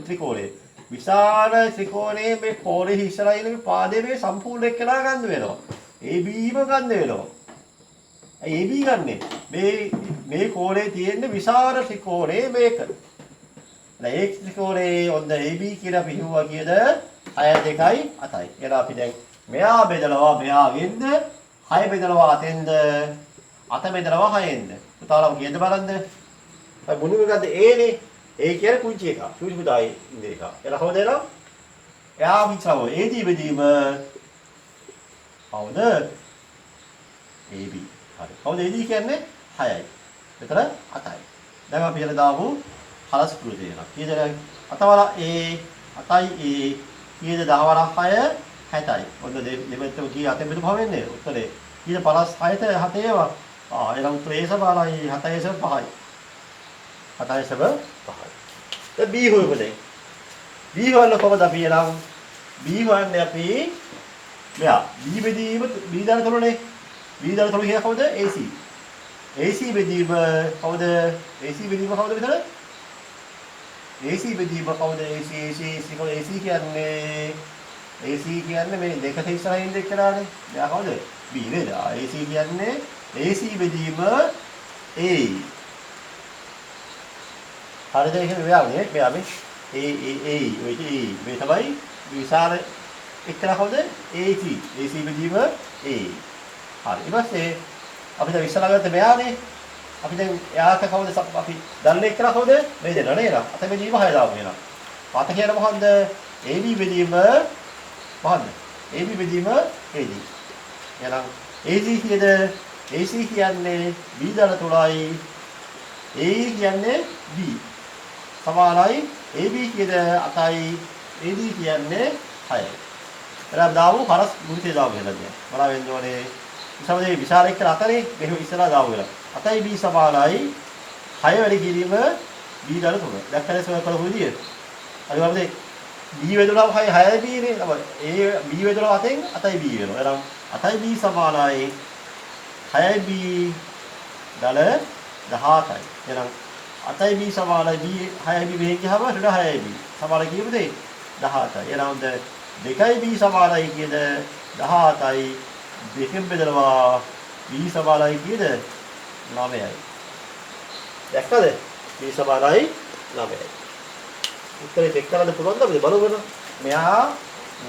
ත්‍රිකෝණය. විශාල ත්‍රිකෝණයේ මේ කෝණේ ඉස්සරහින් මේ පාදයේ මේ සම්පූර්ණ එක්කලා ගන්න වෙනවා. ABම ගන්න වෙනවා. AB ගන්නෙ මේ කෝණේ තියෙන විශාල ත්‍රිකෝණේ මේක. දැන් ඒ ත්‍රිකෝණේ ඔන්න AB කියලා අපි හිතුවා කීයද? 6 2යි 8යි. එහෙනම් අපි දැන් මෙයා බෙදලා මෙයාගෙන්ද 6 බෙදලා 8ෙන්ද 8 බෙදලා 6ෙන්ද. පුතාලා කීයද බලන්න. අපි මුලින්ම ගත්ත A නේ. A කියන්නේ කුංචි එක. කුංචි පුතායි ඉන්න එක. එලා කවුද එලා? එයා මිත්‍රව AD බෙදීම කවුද? AB. හරි. කවුද AD කියන්නේ 6යි. මෙතන 8යි. දැන් අපි here දාමු හලස් කුරු දෙනවා. කීයද? 8 වර A 8යි A කීයද 10 වර 6 60යි. ඔන්න දෙමෙත්තම කී 8 බෙදපුවම වෙන්නේ. උත්තරේ කීයද 56ට 7 ඒවා. එහෙනම් උත්තරේ A සමානයි 7 5යි. 7 5යි. දැන් B හොයමු දැන්. B හොයන්න කොහමද අපි එනම් B හොයන්නේ අපි මෙයා B බෙදීම B දාන තොරනේ. B දාන තොර කියන කවුද? AC. AC බෙදීම කවුද? AC බෙදීම කවුද මෙතන? AC බෙදීම කවුද? AC කියන්නේ මේ දෙක ඉස්සරහින් ඉන්න එක්කලානේ. මෙයා කවුද? B නේද? AC කියන්නේ AC බෙදීම A. හරිද? ඒක මෙයා මේ ඔය මේ තමයි විසාර එක්කලා කවුද? AC. AC බෙදීම A. හරි. ඊට පස්සේ අපි දැන් ඉස්සලා ගත්ත මෙයානේ. අපි දැන් එයාට කවුද අපි දන්නේ එක්කලා කවුද? මේ දෙන්න නේද? අත බෙදීම 6 දාමු වෙනවා. පත කියන මොකද්ද? AB බෙදීම මොකද්ද? AB බෙදීම AD. එහෙනම් AC කියද AC කියන්නේ B දල තුලයි AE කියන්නේ B. සමානයි AB කියද අතයි AD කියන්නේ 6යි. එහෙනම් දාමු හරස් ගුණිතය දාමු කියලා දැන්. මොනවා වෙන්න ඕනේ? ඉස්සමදේ විශාල එක්ක අතරේ මෙහෙම ඉස්සලා දාමු කියලා. අතයි B සමානයි 6 වැඩි කිරීම B දල තුන. දැක්කද සෝය කරපු විදිය? අර වගේ B වේදුනම 6යි B නේ. තමයි A B වේදුනම අතෙන් අතයි B වෙනවා. එහෙනම් අතයි B සමානයි 6යි B දල 18යි. එහෙනම් අතයි B සමානයි B 6යි B වෙන් ගියාම ඊට 6යි B සමාන කීයද 18යි. එහෙනම් 2යි B සමානයි කියද 18යි. දෙකෙන් බෙදනවා B සමානයි කියද 9යි. දැක්කද? B සමානයි 9යි. උත්තරේ චෙක් කරන්න පුළුවන්ද අපිට බලන්න. මෙයා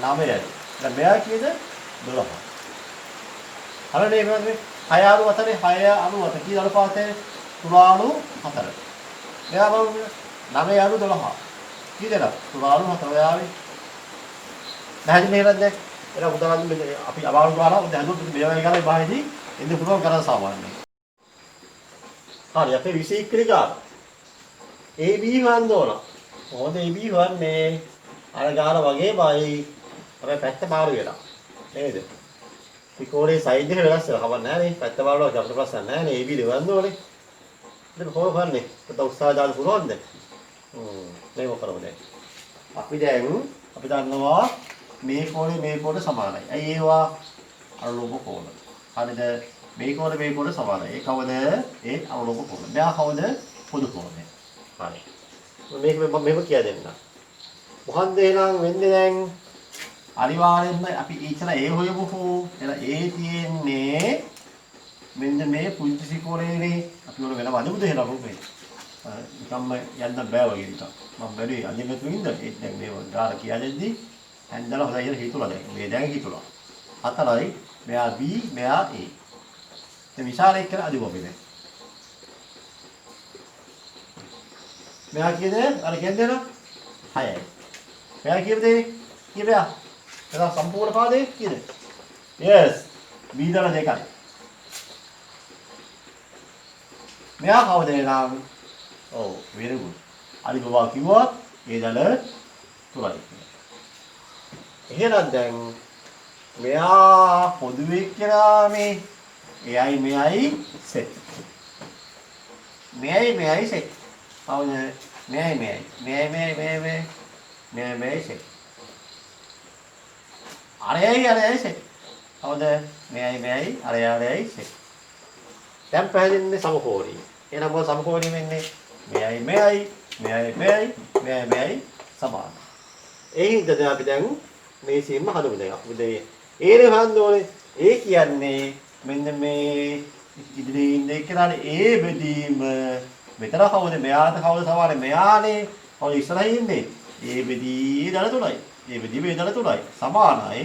9යි. දැන් මෙයා කියද 12. හරිනේ මේ 6 අණු අතරේ 6 අණු අතර කී අනුපාතය 3 අණු 4. මෙයා බලමු 9 අණු 12. කී දෙනා 3 අණු 4 ඔයාවේ. නැහැද මේකද දැන් එන උදාහරණ අපි අමාරු ගාලා උදේ හදුවොත් මේ වගේ කරලා බාහිදී එන්න පුළුවන් කරන් සාමාන්‍යයෙන්. හරි අපේ 21 ක්‍රි ගාන. AB හොයන්න ඕන. මොකද AB හොයන්නේ අර ගාන වගේමයි අපේ පැත්ත මාරු වෙලා. නේද? ත්‍රිකෝණයේ සයිඩ් එක වෙනස් වෙලා කවන්න නැහැ නේ. පැත්ත බලනවා අපිට ප්‍රශ්න නැහැ නේ. AB දෙවන්න ඕනේ. ඉතින් කොහොම කරන්නේ? පොත උත්සාහ දාන්න පුළුවන්ද? මේක කරමු දැන්. අපි දන්නවා මේ කෝණය සමානයි. ඇයි ඒවා? අනුලෝම කෝණ. හරිද? මේ කෝණ සමානයි. ඒ කවද? ඒ අනුලෝම කෝණ. මෙයා කවද? පොදු කෝණය. හරි. මේක මෙහෙම කියා දෙන්න. මොකන්ද එහෙනම් වෙන්නේ දැන්? අනිවාර්යෙන්ම අපි ඉතන A හොයමුකෝ. එහෙනම් A තියෙන්නේ මෙන්න මේ පුංචි ත්‍රිකෝණයනේ. අපි උන වෙනම අඳමුද එහෙනම් රූපේ. නිකම්ම යන්න බෑ වගේ නිකන්. මම බැරි අඳින්නතු ඉඳ ඒ දැන් මේ ගාන කියා දෙද්දි හැන්දලා හොඳයි හිතුණා දැන්. මේ දැන් හිතුණා. 4යි මෙයා B මෙයා A. දැන් විශාල එක්කන අදිමු අපි දැන්. මෙයා කියන්නේ අර කියන්නේ නේද? 6යි. මෙයා කියපේ කීපයක්? එතන සම්පූර්ණ පාදේ කීයද? yes. B දල 2යි. මෙයා කවුද එනම්? ඔව් very good. අලි බබා කිව්වා ඒ දල 3යි. එහෙනම් දැන් මෙයා පොදුවේ කියලා මේ එයයි මෙයයි සෙට්. මෙයයි සෙට්. කවුද? මෙයයි සෙට්. අරයයි සෙට්. කවුද? මෙයයි සෙට්. දැන් පැහැදිලිනේ සමකෝණී. එහෙනම් මොකද සමකෝණී වෙන්නේ? මෙයයි සමාන. ඒ හින්දා අපි දැන් මේ සීම හදමු දැන්. අපි දැන් ඒනේ හොයන්න ඕනේ. ඒ කියන්නේ මෙන්න මේ ඉදිරියේ ඉන්න එක්කනනේ ඒ බෙදීම මෙතන කවුද? මෙයාට කවුද සමානේ? මෙයානේ. කවුද ඉස්සරහින් ඉන්නේ? ඒ බෙදී දල තුනයි. ඒ බෙදී මේ දල තුනයි. සමානයි.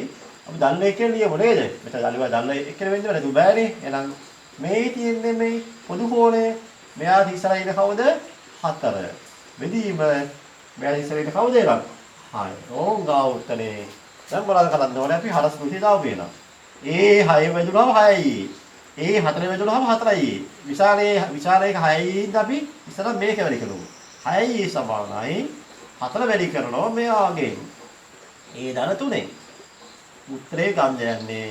අපි දන්නේ එක්කනේ ලියමු නේද? මෙතන දන්නේ එක්කනේ වෙන්නේ නැහැ. දුබෑනේ. එහෙනම් මේ තියෙන්නේ මේ පොදු කෝණය. මෙයා ඉස්සරහින් ඉන්න කවුද? 4. බෙදීම මෙයා ඉස්සරහින් ඉන්න කවුද එනම්? 6. ඕන් ගාව උත්තරේ. දැන් මොනවද කරන්න ඕනේ? අපි හරස් කුටි දාව වෙනවා. ඒ 6 වැදුනම 6යි. ඒ 4 වැදුනම 4යි. විශාලයේ 6යි ඉඳ අපි ඉස්සර මේක වැඩි කරමු. 6යි සමානයි 4 වැඩි කරනවා මෙයාගෙන්. ඒ දල 3. උත්තරේ ගන්න යන්නේ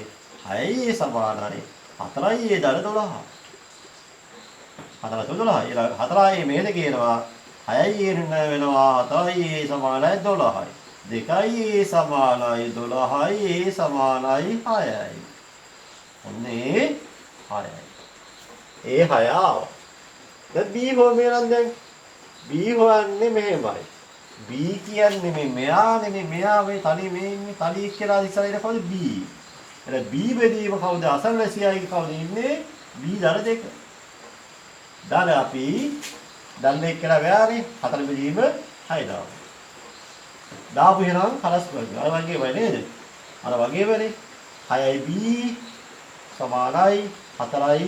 6යි සමානයි 4යි ඒ දල 12. 4 12. 4යි මේද කියනවා 6යි වෙනවා 4යි සමානයි 12යි. 2යි සමානයි 12යි සමානයි 6යි. ඔන්නේ 6යි. ඒ 6 ආව. දැන් B හොයන්නේ නම් දැන් B හොයන්නේ මෙහෙමයි. B කියන්නේ මෙයා නෙමෙයි මෙයා මේ තනි මේ තනි කියලා ඉස්සරහින් කවුද B. එහෙනම් B බෙදීම කවුද අසල්වැසියයි කවුද ඉන්නේ B දල 2. දැන් අපි දන්නේ කියලා වෙලානේ 4 බෙදීම 6 දාමු. දාපු එහෙනම් හරස් වර්ගය. අර වගේ වෙයි නේද? අර වගේ වෙන්නේ 6යි b සමානයි 4යි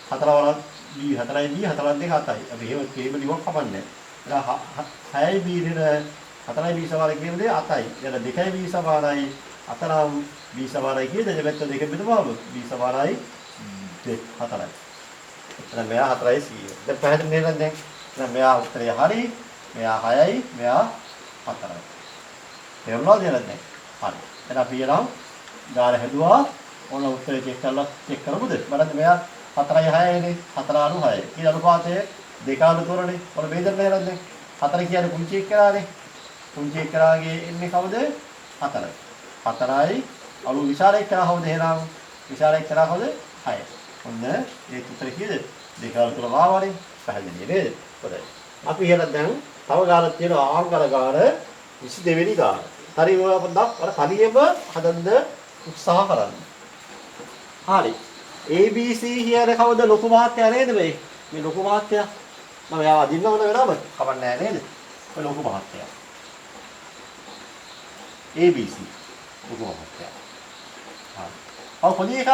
4 වරක් b 4යි b 4ක් දෙක 7යි. අපි එහෙම කේම ලියුවක් කපන්නේ නැහැ. එහෙනම් 6යි b දෙන 4යි b සමානයි කියන දේ 7යි. එතන 2යි b සමානයි 4ම් b සමානයි කියන දෙපැත්ත දෙක බෙදුවාම b සමානයි 4යි. එහෙනම් මෙයා 4යි c. දැන් පැහැදිලි නේද දැන්? එහෙනම් මෙයා උත්තරය හරි. මෙයා 6යි මෙයා 4යි. තේරුණාද නේද? හරි. එහෙනම් අපි යනවා ගාන හැදුවා. ඕන උත්තරේ චෙක් කරමුද? බලන්න මෙයා 4යි 6යිනේ. 4 අනු 6යි. කියන අනුපාතය 2 අනු 3නේ. ඔන්න බෙදන්න නේද? 4 කියන්නේ පුංචි එක්කලානේ. පුංචි එක්කලාගේ එන්නේ කවුද? 4යි. 4යි අලු විශාල එක්කලා කවුද එහෙනම්? විශාල එක්කලා කවුද? 6යි. ඔන්න ඒ උත්තරේ කීයද? 2 අනු 3 ආවනේ. පැහැදිලි නේද? හොඳයි. අපි එහෙනම් දැන් තව ගානක් තියෙනවා ආංගල ගාන 22 වෙනි ගාන. හරි ඔය පොඩ්ඩක් අර හරියම හදන්න උත්සාහ කරන්න. හරි. ABC කියන්නේ කවුද ලොකු මහත්තයා නේද මේ? මේ ලොකු මහත්තයා. මම යාව අදින්න ඕන වෙනවද? කවන්නේ නැහැ නේද? ඔය ලොකු මහත්තයා. ABC ලොකු මහත්තයා. හරි. අව පොඩි එක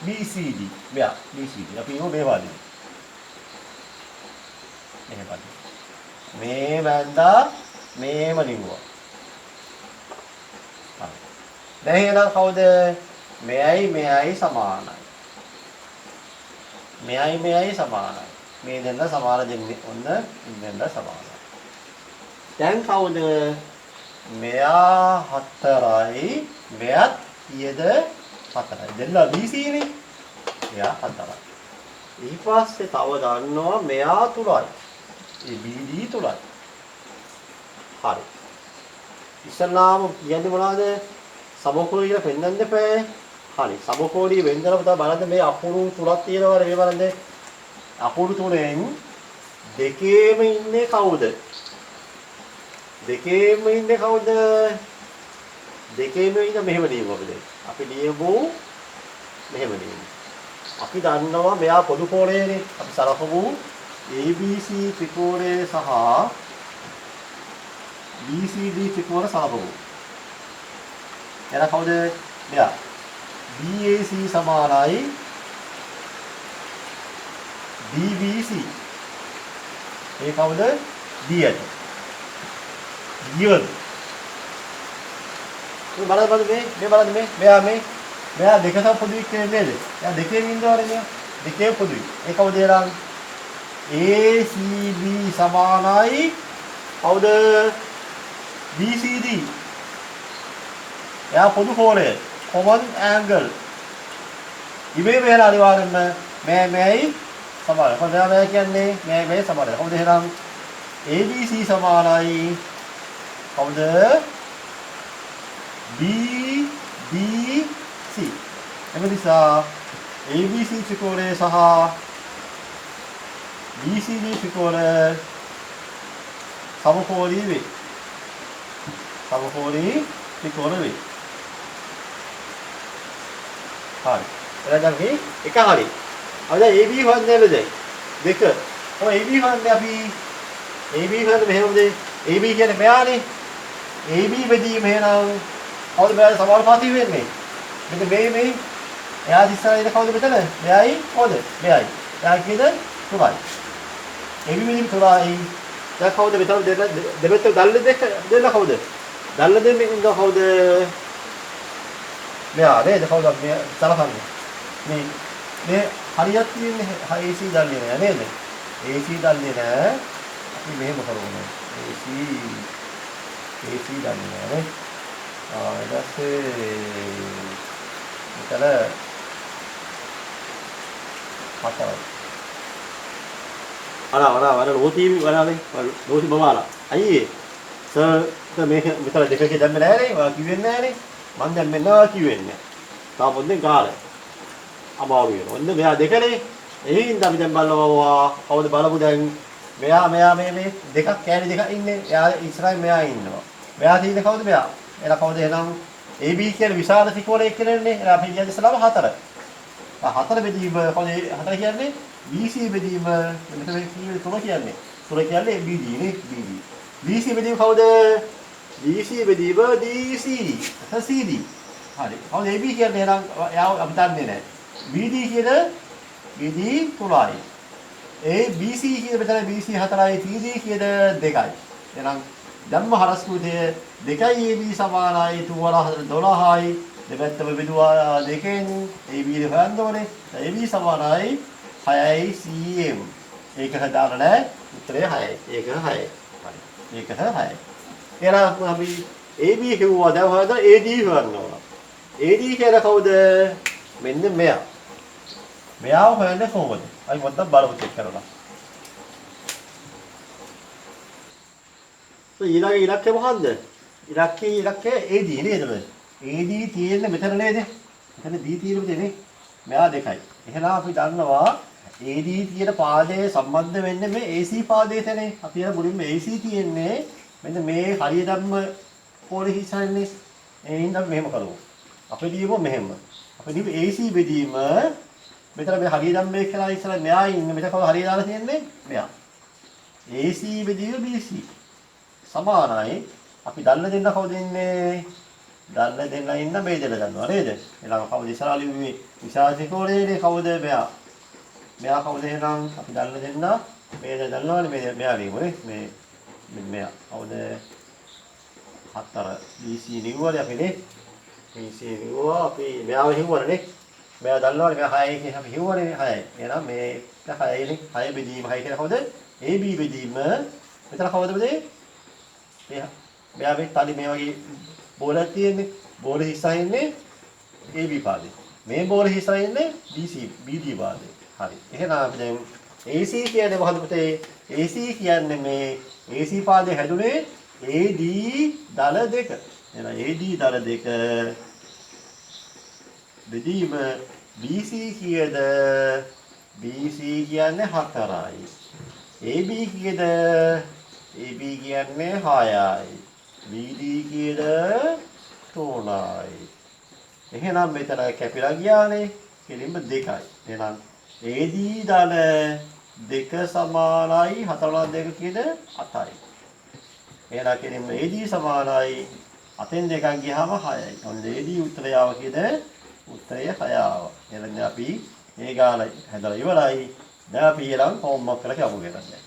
BCD. මෙයා BCD. අපි යමු මේ වාදිනේ. මෙහෙම බලන්න. මේ වැන්දා මේම ලිව්වා. හරි. දැන් එහෙනම් කවුද? මෙයයි සමානයි. මෙයයි සමානයි. මේ දෙන්න සමාන දෙන්නේ. ඔන්න දෙන්න සමානයි. දැන් කවුද? මෙයා 4යි මෙයත් ඊයේද 4යි. දෙන්න BC නේ. එයා 4යි. ඊට පස්සේ තව ගන්නවා මෙයා 3යි. ඒ BD 3යි. හරි. ඉස්සල්ලාම කියන්නේ මොනවද? සමකෝණී කියලා පෙන්වන්න දෙපෑ. හරි. සමකෝණී වෙන්දරම තමයි බලන්න මේ අකුරු තුනක් තියෙනවා මේ බලන්න. අකුරු තුනෙන් දෙකේම ඉන්නේ කවුද? දෙකේම ඉන්නේ කවුද? දෙකේම ඉන්න මෙහෙම ලියමු අපි දැන්. අපි ලියමු මෙහෙම ලියමු. අපි දන්නවා මෙයා පොදු කෝණයනේ. අපි සලකමු ABC ත්‍රිකෝණය සහ BCD ත්‍රිකෝණ සලකමු. එන කවුද? මෙයා. BAC සමානයි DBC. ඒ කවුද? D1. D1. මේ බලන්න මේ මෙයා දෙකම පොදුයි කියන්නේ නේද? එයා දෙකෙන් ඉන්නවනේ මෙයා. දෙකේ පොදුයි. ඒ කවුද එරන්? ACB සමානයි කවුද? BCD. එයා පොදු කෝණය. common angle. ඉබේ මෙහෙලා අනිවාර්යෙන්ම මේයි සමානයි. කොහොමද මේ කියන්නේ? මේ සමානයි. කොහොමද එහෙනම් ABC සමානයි කවුද? BDC. එම නිසා ABC ත්‍රිකෝණය සහ BCD ත්‍රිකෝණය සමකෝණී වේ. සමකෝණී ත්‍රිකෝණ වේ. හරි. එහෙනම් මේ එක හරි. අපි දැන් AB හොයන්නේ දැන්. දෙක. ඔය AB හොයන්නේ අපි AB හොයන්නේ මෙහෙමද? AB කියන්නේ මෙයානේ. AB බෙදීම එහෙනම් කවුද මෙයාට සමානුපාතික වෙන්නේ? මෙතන මේ එයා ඉස්සරහින් කවුද මෙතන? මෙයයි කවුද? මෙයයි. එයා කීයද? 3යි. AB බෙදීම 3යි. දැන් කවුද මෙතන දෙපැත්ත දැල්ල දෙන්න කවුද? දැල්ල දෙන්නේ ඉන්න කවුද? මෙයා නේද? කවුද මේ සලකන්නේ? මේ හරියක් තියෙන්නේ AC දැල්ලේ නෑ නේද? AC දැල්ලේ නෑ. අපි මෙහෙම කරමු. AC දැල්ලේ නෑ නේ. ඊට පස්සේ මෙතන හතරයි. අර රෝටි වලනේ රෝටි බබාලා. අයියේ සර් මේක මෙතන දෙකකේ දැම්මේ නෑනේ. ඔයා කිව්වෙන්නේ නෑනේ. මං දැන් මෙන්නවා කිව්වෙන්නේ. තාම පොඩ්ඩක් ගාලා. අමාරු වෙනවා. ඔන්න මෙයා දෙකනේ. එහිඳ අපි දැන් බලනවා කවුද බලමු දැන්. මෙයා මේ දෙකක් කෑලි දෙකක් ඉන්නේ. එයා ඉස්සරහින් මෙයා ඉන්නවා. මෙයා තියෙන්නේ කවුද මෙයා? එලා කවුද එහෙනම් AB කියන්නේ විශාල ත්‍රිකෝණයක් කියලානේ. එලා අපි කියන්නේ ඉස්සලාම 4. 4 බෙදීම කවුද 4 කියන්නේ? BC බෙදීම මෙතන කීයද 3 කියන්නේ. 3 කියන්නේ BD නේ BD. BC බෙදීම කවුද? BC බෙදීම DC. CD. හරි. කවුද AB කියන්නේ එහෙනම් යාව අපි දන්නේ නැහැ. BD කියන BD 3යි. BC කියන මෙතන BC 4යි CD කියන 2යි. එහෙනම් ධම්ම හරස්කෘතිය 2යි AB සමානයි 12යි. දෙපැත්තම බෙදුවා දෙකෙන් AB එක හොයන්න ඕනේ. AB සමානයි 6යි CM. ඒක හදාගන්න නැහැ. උත්තරය 6යි. ඒක 6යි. හරි. ඒක 6යි. එහෙනම් අපි AB කිව්වා දැන් හොයන්න AD හොයන්න ඕන. AD කියන කවුද? මෙන්න මෙයා. මෙයාව හොයන්නේ කොහොමද? අපි පොඩ්ඩක් බලමු චෙක් කරලා. ඊළඟ ඉලක්කය මොකද්ද? ඉලක්කය AD නේද? AD තියෙන්නේ මෙතන නේද? මෙතන D තියෙන්නේ නේ. මෙයා 2යි. එහෙනම් අපි දන්නවා AD තියෙන පාදයේ සම්බන්ධ වෙන්නේ මේ AC පාදයටනේ. අපි අර මුලින්ම AC තියෙන්නේ මෙන්න මේ හරිය ධම්ම කෝණෙ හිසන්නේ. ඒ හින්දා මෙහෙම කරමු. අපි දීමු මෙහෙම. අපි දීමු AC බෙදීම මෙතන මේ හරිය ධම්මේ කියලා ඉස්සලා මෙයා ඉන්නේ. මෙතන කවුරු හරිය දාලා තියෙන්නේ? මෙයා. AC බෙදීම BC සමානයි. අපි දන්න දෙන්න කවුද ඉන්නේ? දන්න දෙන්න ඉන්න මේ දෙන්න ගන්නවා නේද? ඊළඟ කවුද ඉස්සරහා ලිව්වේ? විශාසිකෝණේනේ කවුද මෙයා? මෙයා කවුද එහෙනම්? අපි දන්න දෙන්න මේ දෙන්න දන්නවනේ මෙයා ලියමු නේ. මෙයා කවුද? 4 BC ලිව්වනේ අපි නේ. BC ලිව්වා අපි මෙයාව හිව්වනේ. මෙයා දන්නවනේ මෙයා 6 කියන අපි හිව්වනේ 6යි. එහෙනම් මේ 6යිනේ 6 බෙදීම 6 කියන කවුද? AB බෙදීම මෙතන කවුද බෙදේ? මෙයා මේ තනි මේ වගේ බෝලයක් තියෙන්නේ. බෝල හිස්සා ඉන්නේ AB පාදේ. මේ බෝල හිස්සා ඉන්නේ BD පාදේ. හරි. එහෙනම් අපි දැන් AC කියන්නේ මොකද්ද පුතේ? AC කියන්නේ මේ AC පාදේ හැදුනේ AD දල දෙක. එහෙනම් AD දල දෙක බෙදීම BC කීයද? BC කියන්නේ 4යි. AB කීයද? AB කියන්නේ 6යි. BD කීයද? 3යි. එහෙනම් මෙතන කැපිලා ගියානේ. කෙලින්ම 2යි. එහෙනම් AD දල 2 සමානයි 4 2 කීයද? 8යි. එහෙනම් කෙලින්ම AD සමානයි 8න් 2ක් ගියාම 6යි. ඔන්න AD උත්තරය ආව කීයද? උත්තරය 6 ආවා. එහෙනම් අපි මේ ගාන හදලා ඉවරයි. දැන් අපි ඊළඟ හෝම්වර්ක් කරලා යමු ගන්නේ.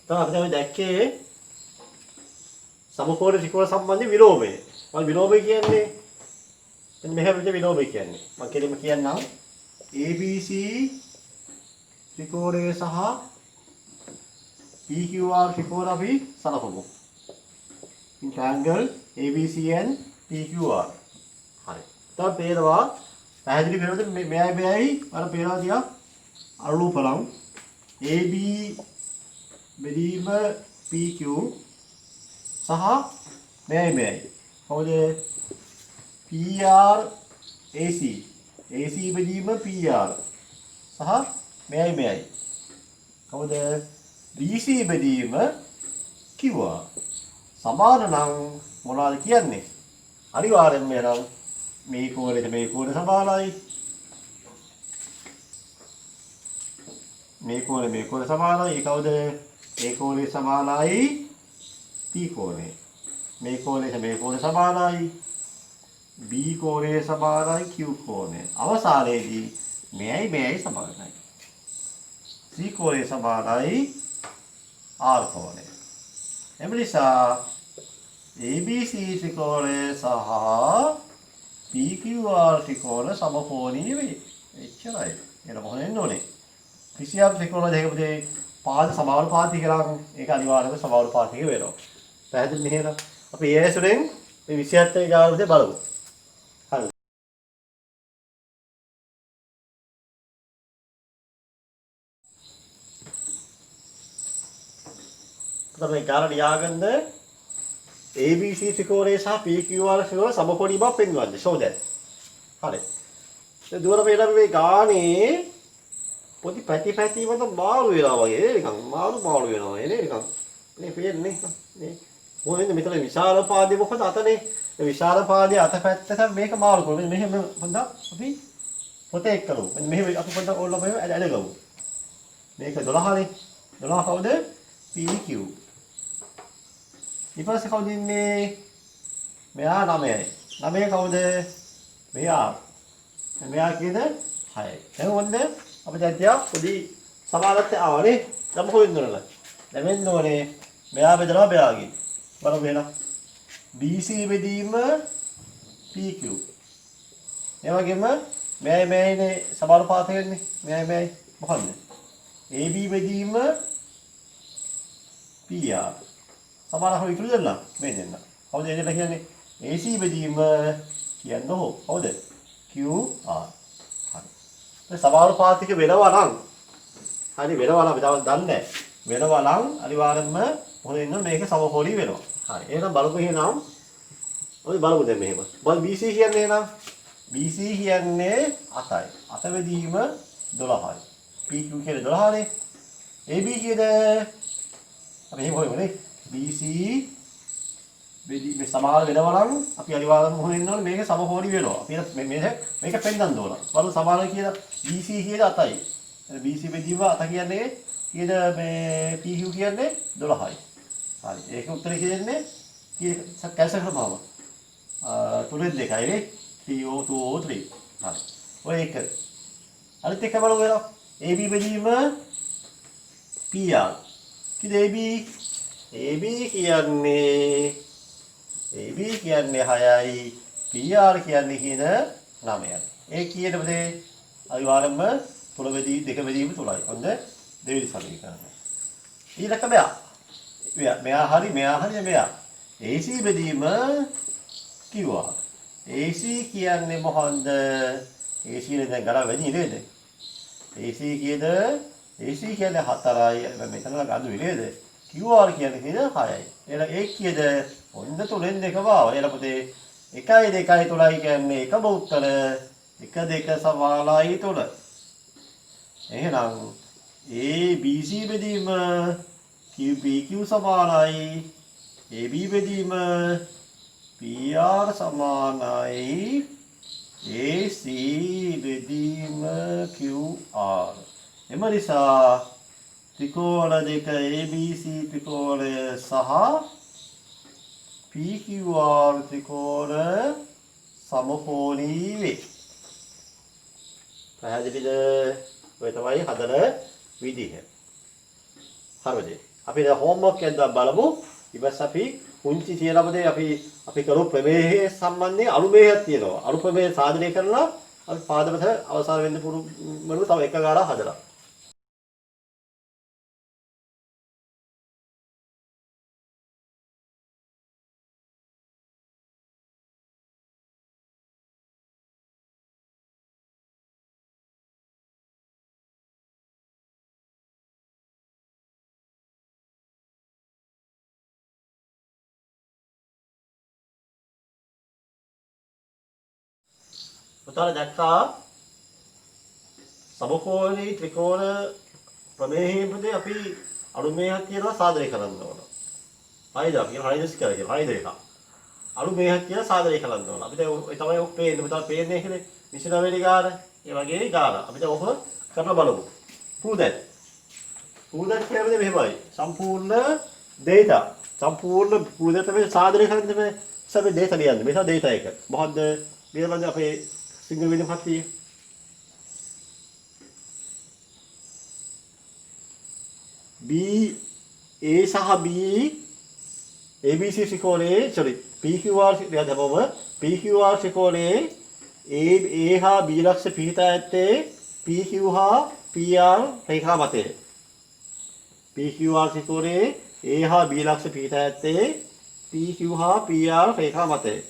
අපි තමයි දැක්කේ සමකෝණ ත්‍රිකෝණ සම්බන්ධ විලෝමය. මම විලෝමය කියන්නේ මෙන්න මෙහෙම විදිහට විලෝමය කියන්නේ. මම කෙලින්ම කියන්නම් ABC ත්‍රිකෝණය සහ PQR ත්‍රිකෝණ අපි සලකමු. In triangle ABC and PQR. හරි. දැන් පේනවා පැහැදිලි වෙනවද මෙයයි අර පේනවා තියා අරලු බලමු. AB බෙදීම PQ සහ මෙයයි. කොහොමද PR AC AC බෙදීම PR සහ මෙයයි. කොහොමද BC බෙදීම QR. සමාන නම් මොනවද කියන්නේ? අනිවාර්යෙන්ම නම් මේ කෝණයට මේ කෝණ සමානයි. මේ කෝණ සමානයි. ඒ කවුද? ඒ කෝණය සමානයි P කෝණය. මේ කෝණයට මේ කෝණ සමානයි. B කෝණය සමානයි Q කෝණය. අවසානයේදී මෙයයි සමානයි. C කෝණය සමානයි R කෝණය. එම නිසා ABC ත්‍රිකෝණය සහ PQR ත්‍රිකෝණ සමකෝණීය වේ. එච්චරයි. ඒක මොකද වෙන්න ඕනේ? කිසියම් ත්‍රිකෝණ දෙකකදී පාද සමානුපාතික නම් ඒක අනිවාර්යයෙන්ම සමානුපාතික වෙනවා. පැහැදිලි නේද? අපි ඒ ඇසුරෙන් මේ 27 ගානට බලමු. හරි. තමයි කාරණා ලියාගන්න ABC ත්‍රිකෝණය සහ PQR ත්‍රිකෝණ සමකෝණී බව පෙන්වන්නේ. show that. හරි. දැන් දුර වේලා මේ ගානේ පොඩි පැති වලට මාළු වෙනවා වගේ නිකන් මාළු වෙනවා නේද නිකන්. මේ පේන්නේ නේ. මොකද මෙතන විශාල පාදේ මොකද අතනේ. ඒ විශාල පාදේ අත පැත්තට මේක මාළු කරනවා. මෙහෙම පොඩ්ඩක් අපි පොතේ එක්කලු. මෙහෙම අපි පොඩ්ඩක් ඕල්ලා මෙහෙම ඇදගමු. මේක 12නේ. 12 කවුද? PQ. ඊපස්සේ කවුද ඉන්නේ? මෙයා 9යි. 9 කවුද? මෙයා. මෙයා කීයද? 6යි. එහෙනම් ඔන්න අපි දැන් තියා පොඩි සමානත්වය ආවනේ. දැන් මොකද වෙන්නේ? දැන් ඕනේ මෙයා බෙදලා මෙයාගේ. බලමු එහෙනම්. BC බෙදීම PQ. ඒ වගේම මෙයයිනේ සමානුපාත වෙන්නේ. මෙයයි මොකද්ද? AB බෙදීම PR. සමානව ඉතුරු දෙන්න මේ දෙන්න. කවුද එදලා කියන්නේ? AC බෙදීම කියන්නේ කවුද? QR. හරි. මේ සමානුපාතික වෙනවා නම් හරි වෙනවා නම් අපි තාම දන්නේ නැහැ. වෙනවා නම් අනිවාර්යෙන්ම මොකද වෙන්නේ මේක සමකෝණී වෙනවා. හරි. එහෙනම් බලමු එහෙනම්. ඔය බලමු දැන් මෙහෙම. බලමු BC කියන්නේ එහෙනම් BC කියන්නේ 8යි. 8 බෙදීම 12යි. PQ කියන්නේ 12නේ. AB කියද අපි එහෙම හොයමුනේ. BC මේ සමාන වෙනවා නම් අපි අනිවාර්යයෙන්ම මොකද වෙන්න ඕනේ මේක සමකෝණී වෙනවා. අපි මේක පෙන්නන්න ඕන. බලමු සමාන කියලා BC කියන 8යි. BC බෙදීම 8 කියන්නේ කීයද මේ PQ කියන්නේ 12යි. හරි. ඒක උත්තරේ කියන්නේ කී කැන්සල් කරපුවාම 3 2යි නේ. 3O2O3. හරි. ඔය එක. අනිත් එක බලමු වෙනවා. AB බෙදීම PR. කීයද AB කියන්නේ 6යි PR කියන්නේ කීයද 9යි. ඒ කීයටද අනිවාර්යයෙන්ම 3 බෙදී 2 බෙදීම 3යි. හොඳ දෙවෙනි සමීකරණය. ඊළඟ මෙයා. මෙයා හරි මෙයා. AC බෙදීම QR. AC කියන්නේ මොකන්ද? AC නේ දැන් ගණන් වැඩි නේද? AC කීයද? AC කියන්නේ 4යි. මෙතන ගන්න නේද? QR කියන්නේ කීයද? 6යි. එහෙනම් ඒ කීයද? ඔන්න 3න් 2 වාව. එහෙනම් පුතේ 1යි 2යි 3යි කියන්නේ එකම උත්තර 1 2 සමානයි 3. එහෙනම් ABC බෙදීම PQ සමානයි AB බෙදීම PR සමානයි AC බෙදීම QR. එම නිසා ත්‍රිකෝණ දෙක ABC ත්‍රිකෝණය සහ PQR ත්‍රිකෝණ සමකෝණී වේ. පැහැදිලිද? ඔය තමයි හදන විදිහ. හරිද? අපි දැන් හෝම්වර්ක් එකක් බලමු. ඊපස් අපි පුංචි සියලමදේ අපි කරු ප්‍රමේහය සම්බන්ධයෙන් අනුමේහයක් තියෙනවා. අනු ප්‍රමේය සාධනය කරලා අපි පාදපත අවසාන වෙන්න පුරු තව එක ගානක් හදලා පුතාලා දැක්කා සමකෝණී ත්‍රිකෝණ ප්‍රමේයයේදී අපි අනුමේයයක් කියලා සාදනය කරන්න ඕන. හරිද? අපි හරිද කියලා හරිද එක. අනුමේයයක් කියලා සාදනය කරන්න ඕන. අපිට ඒ තමයි ඔක් පේන්නේ. පුතාලා පේන්නේ කියන්නේ 29 ගාන. ඒ වගේ ගාන. අපිට ඔක කරලා බලමු. prove that. prove that කියන්නේ මෙහෙමයි. සම්පූර්ණ data. සම්පූර්ණ prove that තමයි සාදනය කරන්නේ මේ සබේ data ලියන්නේ. මේක data එක. මොකද්ද? ඊළඟට අපේ සිංගල් වීඩියෝ කට්ටිය B A සහ B ABC ත්‍රිකෝණයේ PQR දැමම PQR ත්‍රිකෝණයේ A හා B ලක්ෂ පිහිටා ඇත්තේ PQ හා PR රේඛා මතයේ. PQR ත්‍රිකෝණයේ A හා B ලක්ෂ පිහිටා ඇත්තේ PQ හා PR රේඛා මතයේ.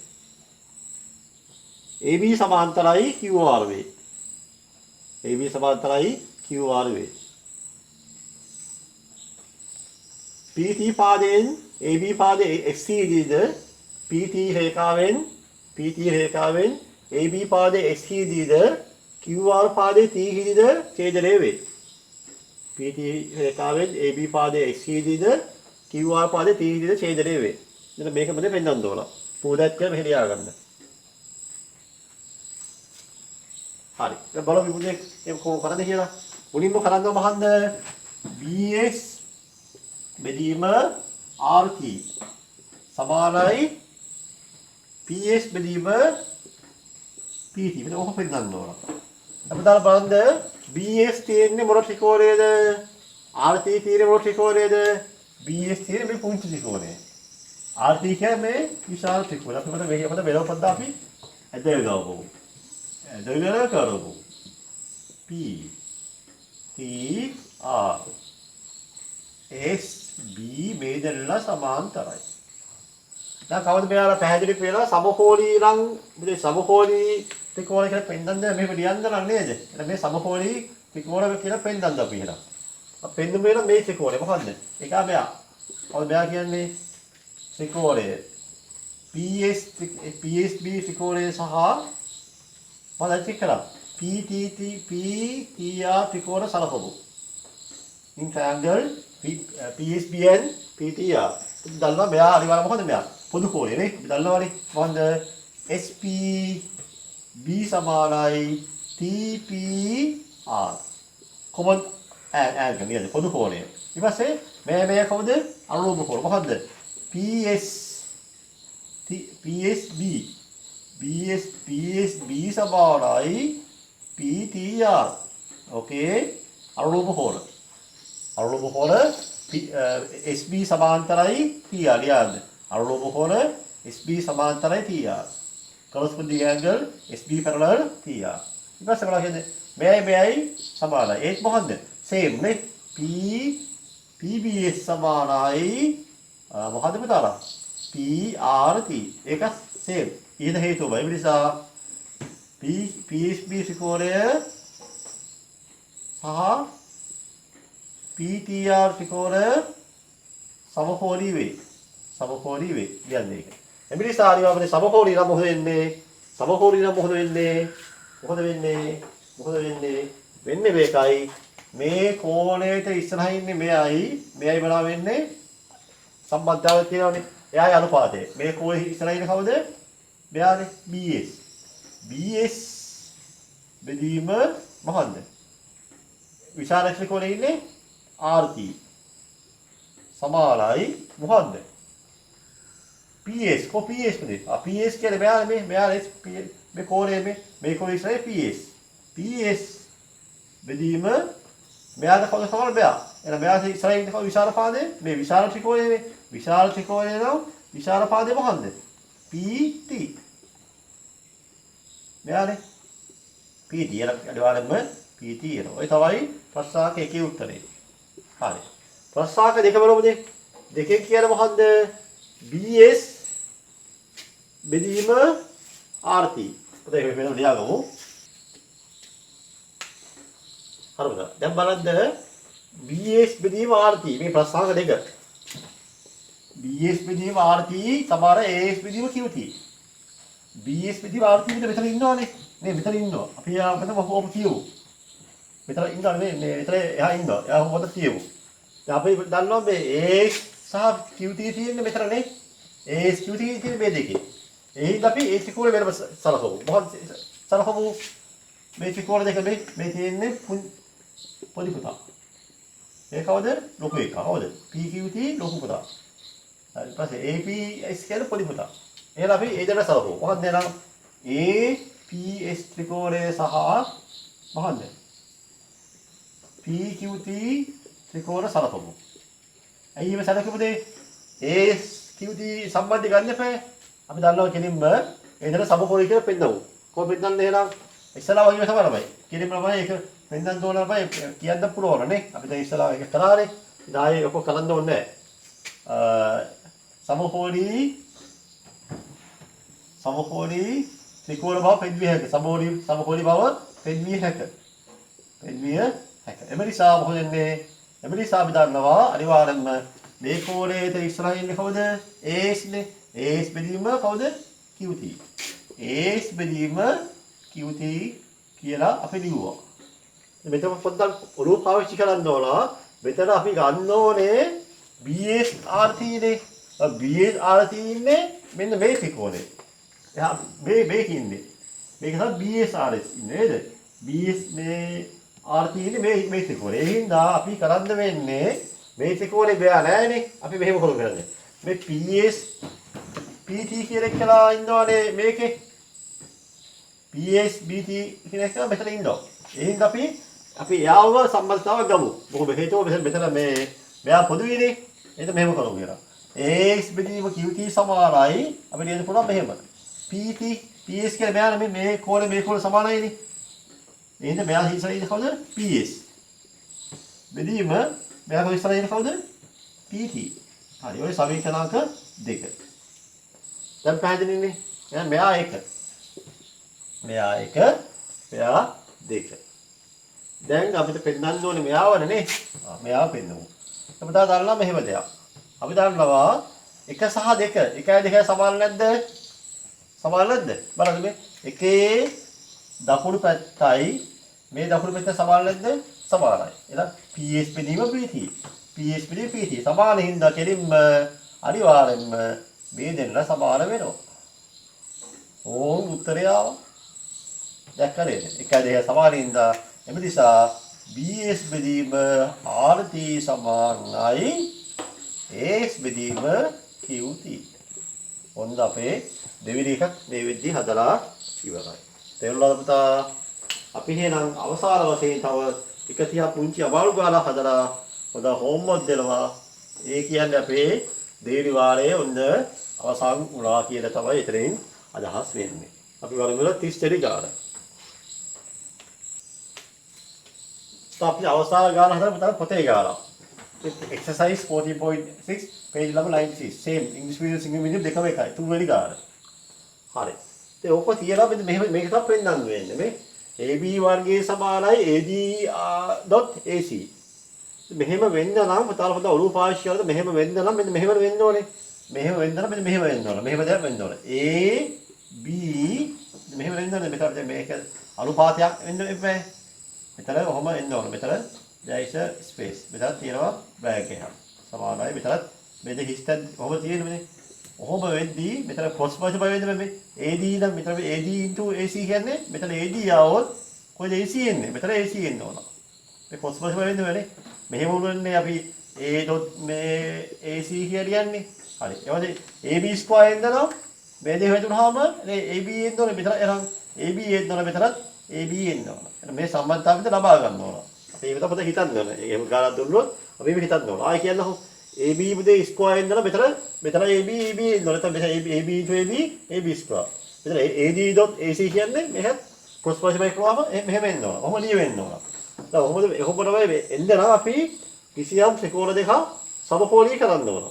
AB සමාන්තරයි QR වේ. AB සමාන්තරයි QR වේ. PT පාදයෙන් AB පාදයේ XCDද PT රේඛාවෙන් AB පාදයේ XCDද QR පාදයේ TCDද ඡේදනය වේ. PT රේඛාවෙන් AB පාදයේ XCDද QR පාදයේ TCDද ඡේදනය වේ. එතන මේක මොකද පෙන්වන්න ඕන. පොඩක් කියලා මෙහෙ ලියා ගන්න. හරි. දැන් බලමු මුදේ ඒක කොහොම කරන්නේ කියලා. මුලින්ම කරන්නේ මොකක්ද? BS බෙදීම RT සමානයි PS බෙදීම PT. මෙතන ඔක පෙන්නන්න ඕන. අපි දාලා බලන්න BS තියෙන්නේ මොන ත්‍රිකෝණයේද? RT තියෙන්නේ මොන ත්‍රිකෝණයේද? BS තියෙන්නේ මේ පුංචි ත්‍රිකෝණය. RT කියන්නේ මේ විශාල ත්‍රිකෝණය. අපි මොකද මෙලොව පොඩ්ඩක් අපි ඇදලා ගමු. ඇදලා කරමු. P T R S B මේ දෙන්නා සමාන්තරයි. දැන් කවුද මෙයාලා පැහැදිලි කියලා සමකෝණී නම් මේ සමකෝණී ත්‍රිකෝණ කියලා පෙන්නන්න මේක ලියන්න නම් නේද? එහෙනම් මේ සමකෝණී ත්‍රිකෝණ කියලා පෙන්නන්න අපි එහෙනම්. අපි පෙන්නුමේ නම් මේ ත්‍රිකෝණය මොකද්ද? ඒක මෙයා. කවුද මෙයා කියන්නේ? ත්‍රිකෝණය. PSB ත්‍රිකෝණය සහ මොකක්ද කියලා? PTR ත්‍රිකෝණ සලකමු. in triangle PSB and PTR. දල්නවා මෙයා අනිවාර්ය මොකද මෙයා? පොදු කෝණය නේ. අපි දල්නවානේ. මොකන්ද? SPB සමානයි TPR. common angle නේද? පොදු කෝණය. ඊට පස්සේ මේ කවුද? අනුලෝම කෝණ. මොකද්ද? PSB සමානයි PTR. ඕකේ. අනුලෝම කෝණ. අනුලෝම කෝණ SB සමාන්තරයි TR ලියන්න. අනුලෝම කෝණ SB සමාන්තරයි TR. corresponding angle SB parallel TR. ඊට පස්සේ බලන්න මෙයයි සමානයි. ඒත් මොකද්ද? same නේ. PBS සමානයි මොකද්ද පුතාලා? PRT. ඒක same. ඊට හේතුව ඒ නිසා PSB ත්‍රිකෝණය සහ PTR ත්‍රිකෝණය සමකෝණී වේ. සමකෝණී වේ කියන්නේ ඒක. එමේ නිසා අනිවාර්යයෙන් සමකෝණී නම් මොකද වෙන්නේ? සමකෝණී නම් මොකද වෙන්නේ? වෙන්නේ මේකයි. මේ කෝණයට ඉස්සරහින් ඉන්නේ මෙයයි බලව වෙන්නේ සම්බන්ධතාවය තියෙනවානේ. එයායි අනුපාතය. මේ කෝණේ ඉස්සරහින් කවුද? මෙයානේ BS. BS බෙදීම මොකද්ද? විශාල ත්‍රිකෝණයේ ඉන්නේ RT. සමානයි මොකද්ද? PS. PS නේ. PS කියන්නේ මෙයා මේ කෝණය මේ කෝණය ඉස්සරහේ PS. PS බෙදීම මෙයාට කවුද සමාන මෙයා. එහෙනම් මෙයා ඉස්සරහින් ඉන්න විශාල පාදේ මේ විශාල ත්‍රිකෝණයේ විශාල ත්‍රිකෝණය නම් විශාල පාදේ මොකද්ද? PT. මෙයානේ PT අනිවාර්යෙන්ම PT එනවා. ඔය තමයි ප්‍රශ්නාංක 1 උත්තරේ. හරි. ප්‍රශ්නාංක 2 බලමුද? දෙකෙන් කියන්නේ මොකද්ද? BS බෙදීම RT. ඒක වෙනම ලියාගමු. හරිද? දැන් බලන්න BS බෙදීම RT මේ ප්‍රශ්නාංක 2. BS බෙදීම RT සමාන AS බෙදීම QT. BS බෙදීම RT මෙතන ඉන්නවනේ. නේ මෙතන ඉන්නවා. අපි යා මෙතන ඔබ කියමු. මෙතන ඉන්නවා මේ මෙතන එහා ඉන්නවා. එයා හොඳට කියමු. දැන් අපි දන්නවා මේ AX සහ QT තියෙන්නේ මෙතනනේ. AX QT තියෙන්නේ මේ දෙකේ. එහෙනම් අපි ඒ ත්‍රිකෝණය වෙනම සලකමු. මොකද සලකමු මේ ත්‍රිකෝණ දෙක මේ තියෙන්නේ පොඩි පුතා. ඒ කවුද? ලොකු එක. කවුද? PQT ලොකු පුතා. ඊට පස්සේ APS කියන්නේ පොඩි පුතා. එහෙනම් අපි ඒ දෙක සලකමු. මොකක්ද එහෙනම් APS ත්‍රිකෝණය සහ මොකක්ද? PQT ත්‍රිකෝණ සලකමු. ඇයි මේ සලකමු දෙේ? AQT සම්බන්ධය ගන්න එපා. අපි දන්නවා කෙලින්ම ඒ දෙක සමකෝණය කියලා පෙන්නමු. කොහොමද පෙන්නන්නේ එහෙනම්? ඉස්සලා වගේ තමයි. කෙලින්ම තමයි ඒක පෙන්නන්න ඕන තමයි කියන්න පුළුවන් නේ. අපි දැන් ඉස්සලා ඒක කරානේ. ඉතින් ආයේ ඔක කරන්න ඕනේ නැහැ. සමකෝණී ත්‍රිකෝණ බව පෙන්විය හැකියි. සමකෝණී බව පෙන්විය හැකියි. එම නිසා මොකද වෙන්නේ? එම නිසා අපි දන්නවා අනිවාර්යෙන්ම මේ කෝණයේ ඉස්සරහින් ඉන්නේ කවුද? AS නේ. AS බෙදීම කවුද? QT. AS බෙදීම QT කියලා අපි ලියුවා. මෙතන පොඩ්ඩක් ඔළුව පාවිච්චි කරන්න ඕන. මෙතන අපි ගන්න ඕනේ BSRT නේ. BSRT ඉන්නේ මෙන්න මේ ත්‍රිකෝණේ. එහා මේ කින්නේ. මේක තමයි BSRS ඉන්නේ නේද? BS මේ RT ඉන්නේ මේ ත්‍රිකෝණේ. ඒ හින්දා අපි කරන්න වෙන්නේ මේ ත්‍රිකෝණේ බෑ නෑනේ. අපි මෙහෙම කරන්නේ. මේ PS PT කියලා එක්කලා ඉන්නවනේ මේකේ. PS BT කියන එක මෙතන ඉන්නවා. ඒ හින්දා අපි යාව සම්බන්ධතාව ගමු. මොකද හේතුව මෙතන මේ මෙයා පොදුවේනේ. එහෙනම් මෙහෙම කරමු කියලා. AX බෙදීම QT සමානයි. අපි ලියන්න පුළුවන් මෙහෙම. PT PS කියලා මෙයා මේ කෝණය සමානයිනේ. එහෙනම් මෙයා ඉස්සරහින් ඉන්නේ කවුද? PS. බෙදීම මෙයා ඉස්සරහින් ඉන්නේ කවුද? PT. හරි. ඔය සමීකරණාංක දෙක. දැන් පැහැදිලිනේ. එහෙනම් මෙයා 1. මෙයා 1. මෙයා 2. දැන් අපිට පෙන්නන්න ඕනේ මෙයාවනේ නේ. මෙයාව පෙන්නමු. අපි දන්නවා මෙහෙම දෙයක්. අපි දන්නවා 1 සහ 2. 1යි 2යි සමාන නැද්ද? සමාන නැද්ද? බලන්න මේ එකේ දකුණු පැත්තයි මේ දකුණු පැත්ත සමාන නැද්ද? සමානයි. එහෙනම් PS බෙදීම PT. PS බෙදීම PT. සමාන හින්දා කෙලින්ම අනිවාර්යෙන්ම මේ දෙන්න සමාන වෙනවා. ඕන් උත්තරය ආවා. දැක්කද? 1යි 2යි සමාන හින්දා එම නිසා BS බෙදීම RT සමානයි AX බෙදීම QT. ඔන්න අපේ දෙවෙනි එකක් මේ වෙද්දී හදලා ඉවරයි. තේරුණාද පුතා? අපි එහෙනම් අවසාන වශයෙන් තව එක තියා පුංචි අමාරු ගාලා හදලා හොඳ හෝම්වර්ක් දෙනවා. ඒ කියන්නේ අපේ දෙවෙනි වාරයේ ඔන්න අවසන් වුණා කියලා තමයි එතනින් අදහස් වෙන්නේ. අපි බලමු 30 වෙනි ගාන. අපි අවසාන ගාන හදලා පොතේ ගාලා. Exercise 14.6 page number 96 same English medium Single medium දෙකම එකයි. තුන්වෙනි ගාන. හරි. ඉතින් ඕක තියලා මෙහෙම මේක තමයි පෙන්නන්න වෙන්නේ මේ AB වර්ගයේ සමානයි AD.AC. මෙහෙම වෙන්න නම් පුතාලා පොඩ්ඩක් ඔළුව පාවිච්චි කරලා මෙහෙම වෙන්න නම් මෙන්න මෙහෙම වෙන්න ඕනේ. මෙහෙම වෙන්න නම් මෙන්න මෙහෙම වෙන්න ඕනේ. මෙහෙම දෙයක් වෙන්න ඕනේ. AB මෙහෙම වෙන්න ඕනේ. මෙතන මේක අනුපාතයක් වෙන්න එපා. මෙතන ඔහම එන්න ඕනේ. මෙතන there is a space. මෙතන තියෙනවා බ්‍රැකට් එකක්. සමානයි මෙතනත් මේ දෙක හිස්තත් ඔහම තියෙන්නේ. ඔහම වෙද්දී මෙතන cross multiply වෙන්නේ මේ AD නම් මෙතන AD into AC කියන්නේ මෙතන AD ආවොත් කොහෙද AC එන්නේ? මෙතන AC එන්න ඕන. මේ cross multiply වෙන්නේ වෙන්නේ. මෙහෙම උනන්නේ අපි A dot මේ AC කියලා කියන්නේ. හරි. ඒ වගේ AB square එන්නනම් මේ දෙක හේතුනහම මේ AB එන්න ඕනේ මෙතන එනම් AB එන්න ඕනේ මෙතනත් AB එන්න ඕන. මේ සම්බන්ධතාවය විතර ලබා ගන්න ඕන. අපි ඒක තමයි හිතන්න ඕනේ. එහෙම ගාලා දුන්නොත් අපි මේක හිතන්න ඕන. ආයි කියන්නකො AB පුදේ ස්ක්වයර් එන්නලා මෙතන AB එන්න ඕන. නැත්නම් මෙතන AB into AB ස්ක්වයර්. මෙතන AD.AC කියන්නේ මෙහෙත් cross multiply කරාම මෙහෙම එන්න ඕන. ඔහොම ලියවෙන්න ඕන. දැන් ඔහොමද තමයි එන්න නම් අපි කිසියම් ත්‍රිකෝණ දෙක සමකෝණී කරන්න ඕන.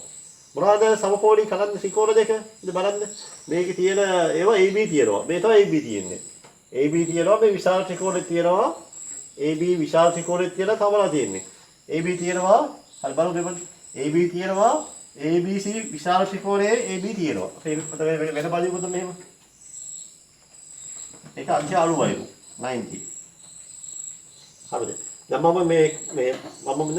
මොනවාද සමකෝණී කරන්න ත්‍රිකෝණ දෙක? ඉතින් බලන්න මේකේ තියෙන ඒවා AB තියෙනවා. මේ තමයි AB තියෙන්නේ. AB තියෙනවා මේ විශාල ත්‍රිකෝණෙ තියෙනවා AB විශාල ත්‍රිකෝණෙ තියෙනවා තමලා තියෙන්නේ AB තියෙනවා හරි බලමු AB තියෙනවා ABC විශාල ත්‍රිකෝණයේ AB තියෙනවා අපි වෙන බලමුද මෙහෙම ඒක අංශ 90යි 90. හරිද? දැන් මම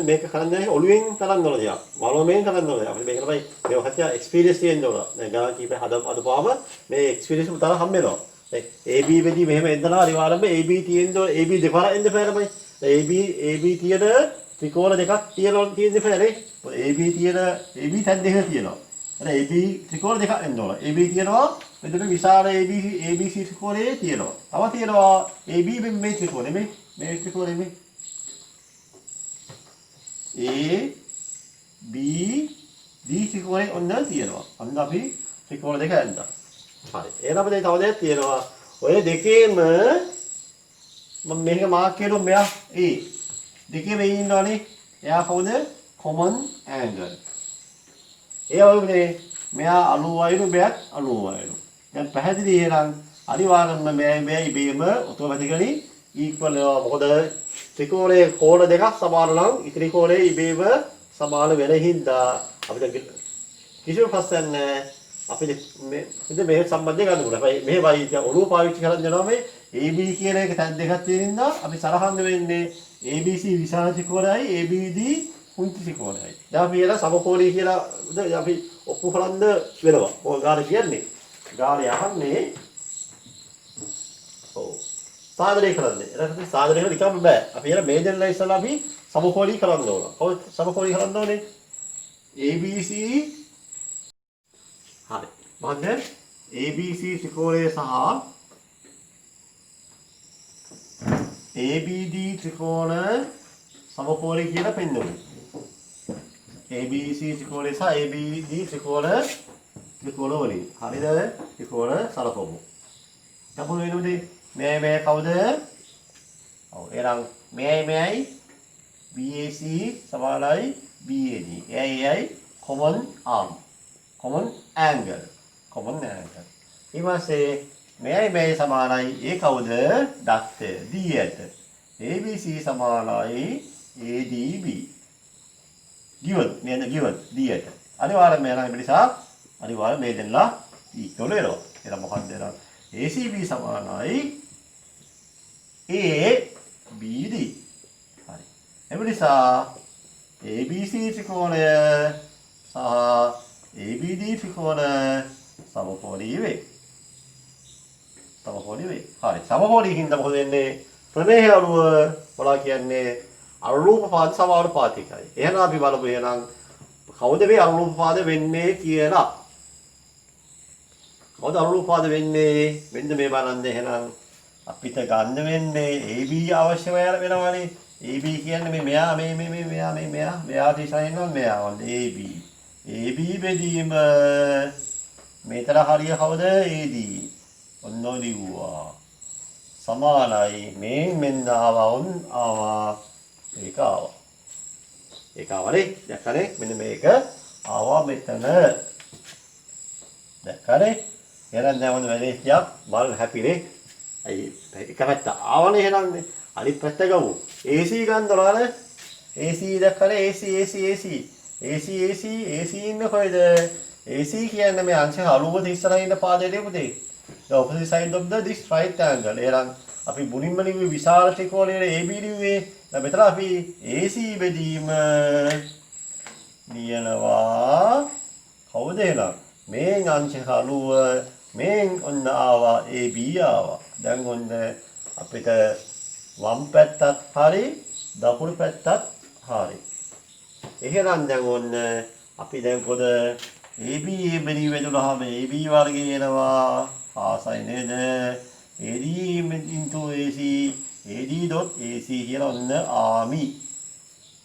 මේක කරන්නේ ඔළුවෙන් කරන්න ඕන දෙයක්. මනෝමයෙන් කරන්න ඕන දෙයක්. අපිට මේක තමයි මේ වහතිය එක්ස්පීරියන්ස් තියෙන්න ඕන. දැන් ගාන කීපේ හදපාම මේ එක්ස්පීරියන්ස් උතර හම්බ වෙනවා. දැන් AB වෙදී මෙහෙම එන්දනවා අනිවාර්යයෙන්ම AB තියෙන්න ඕන. AB දෙපාරක් එන්න බෑ තමයි. AB තියෙන ත්‍රිකෝණ දෙකක් තියෙන්න බෑනේ. AB තියෙන AB තැන් දෙකක් තියෙනවා. එතන AB ත්‍රිකෝණ දෙකක් එන්න ඕන. AB තියෙනවා මෙතන විශාල ABC ත්‍රිකෝණයේ තියෙනවා. තව තියෙනවා AB මේ ත්‍රිකෝණය මේ ත්‍රිකෝණය මේ A B D ත්‍රිකෝණය ඔන්න තියෙනවා. අන්න අපි ත්‍රිකෝණ දෙක ඇඳලා. හරි. එහෙනම් අපිට තව දෙයක් තියෙනවා. ඔය දෙකේම මම මේක මාක් කරනවා මෙයා A. දෙකේම ඉන්නවනේ. එයා කවුද? common angle. ඒ වගේ මෙයා 90 මෙයාත් 90. දැන් පැහැදිලි එහෙනම් අනිවාර්යෙන්ම මෙයයි බීම ඔටෝමැටිකලි equal වෙනවා. මොකද ත්‍රිකෝණයේ කෝණ දෙකක් සමාන නම් ඉතිරි කෝණයේ ඉබේම සමාන වෙන හින්දා අපිට කිසිම ප්‍රශ්නයක් නැහැ. අපිට මේ සම්බන්ධය ගන්න ඕනේ. හැබැයි මෙහෙමයි ඉතින් ඔළුව පාවිච්චි කරන් යනවා මේ AB කියන එක තැන් දෙකක් තියෙන හින්දා අපි සරහන් වෙන්නේ ABC විශාල ත්‍රිකෝණයයි ABD කුංචි ත්‍රිකෝණයයි. දැන් අපි එන සමකෝණී කියලා අපි ඔප්පු කරන්න වෙනවා. මොකද ගාන කියන්නේ? ගාන යහන්නේ ඔව් සාධනය කරන්නේ. ඊට පස්සේ සාධනය කරලා නිකම්ම බෑ. අපි එන මේ දෙන්නලා ඉස්සලා අපි සමකෝණී කරන්න ඕන. කොහොමද සමකෝණී කරන්න ඕනේ? ABC හරි. මොකද ABC ත්‍රිකෝණය සහ ABD ත්‍රිකෝණ සමකෝණී කියලා පෙන්වනවා. ABC ත්‍රිකෝණය සහ ABD ත්‍රිකෝණ වලින්. හරිද? ත්‍රිකෝණ සලකමු. අපෝ වෙනුනේ මේ කවුද? ඔව් එහෙනම් මෙයයි BAC සමානයි BAD. එයයි common arm. common angle. ඊමසේ මෙයයි සමානයි ඒ කවුද? දත්ත D8. ABC සමානයි ADB. given D8. අනිවාර්යයෙන්ම එනවා මේ නිසා අනිවාර්යයෙන් මේ දෙන්නා equal වෙනවා. එහෙනම් මොකක්ද එනවා? ACB සමානයි ABD. හරි. ඒ නිසා ABC ත්‍රිකෝණය සහ ABD ත්‍රිකෝණ සමකෝණී වේ. හරි. සමකෝණීකින්ද මොකද වෙන්නේ? ප්‍රමේය අනුව මොනවා කියන්නේ? අනුරූප පාද සමානුපාතිකයි. එහෙනම් අපි බලමු එහෙනම් කවුද මේ අනුරූප පාද වෙන්නේ කියලා. කවුද අනුරූප පාද වෙන්නේ? මෙන්න මේ බලන්න එහෙනම් අපිට ගන්න වෙන්නේ AB අවශ්‍ය වෙනවනේ. AB කියන්නේ මේ මෙයා මෙයා දිශාවෙන් මෙයා වන්නේ AB. AB බෙදීම මෙතන හරිය කවුද? AD. ඔන්න ලිව්වා. සමානයි මෙන්න ආවා ඒක ආවා. ඒක ආවනේ. දැක්කනේ? මෙන්න මේක ආවා මෙතන. දැක්කනේ? එහෙනම් දැන් මොන වෙලේ තියක් මල් හැපිනේ. අයි එක පැත්ත ආවනේ එහෙනම් අනිත් පැත්ත ගමු. AC ගන්නවනේ. AC දැක්කනේ? AC ඉන්නේ කොහෙද? AC කියන්නේ මේ අංශ 90 ඉස්සරහින් ඉන්න පාදයේ පුතේ. The opposite side of this right angle. එහෙනම් අපි මුලින්ම ලිව්වේ විශාල ත්‍රිකෝණයේ AB ලිව්වේ. දැන් මෙතන අපි AC බෙදීම ලියනවා. කවුද එහෙනම්? මේ අංශ 90 මේන් ඔන්න ආවා AB ආවා. දැන් ඔන්න අපිට වම් පැත්තත් හරි දකුණු පැත්තත් හරි. එහෙනම් දැන් ඔන්න අපි දැන් පොද AB බෙදී වෙදුනහම AB වර්ගය එනවා. ආසයි නේද? AD into AC AD.AC කියලා ඔන්න ආමි.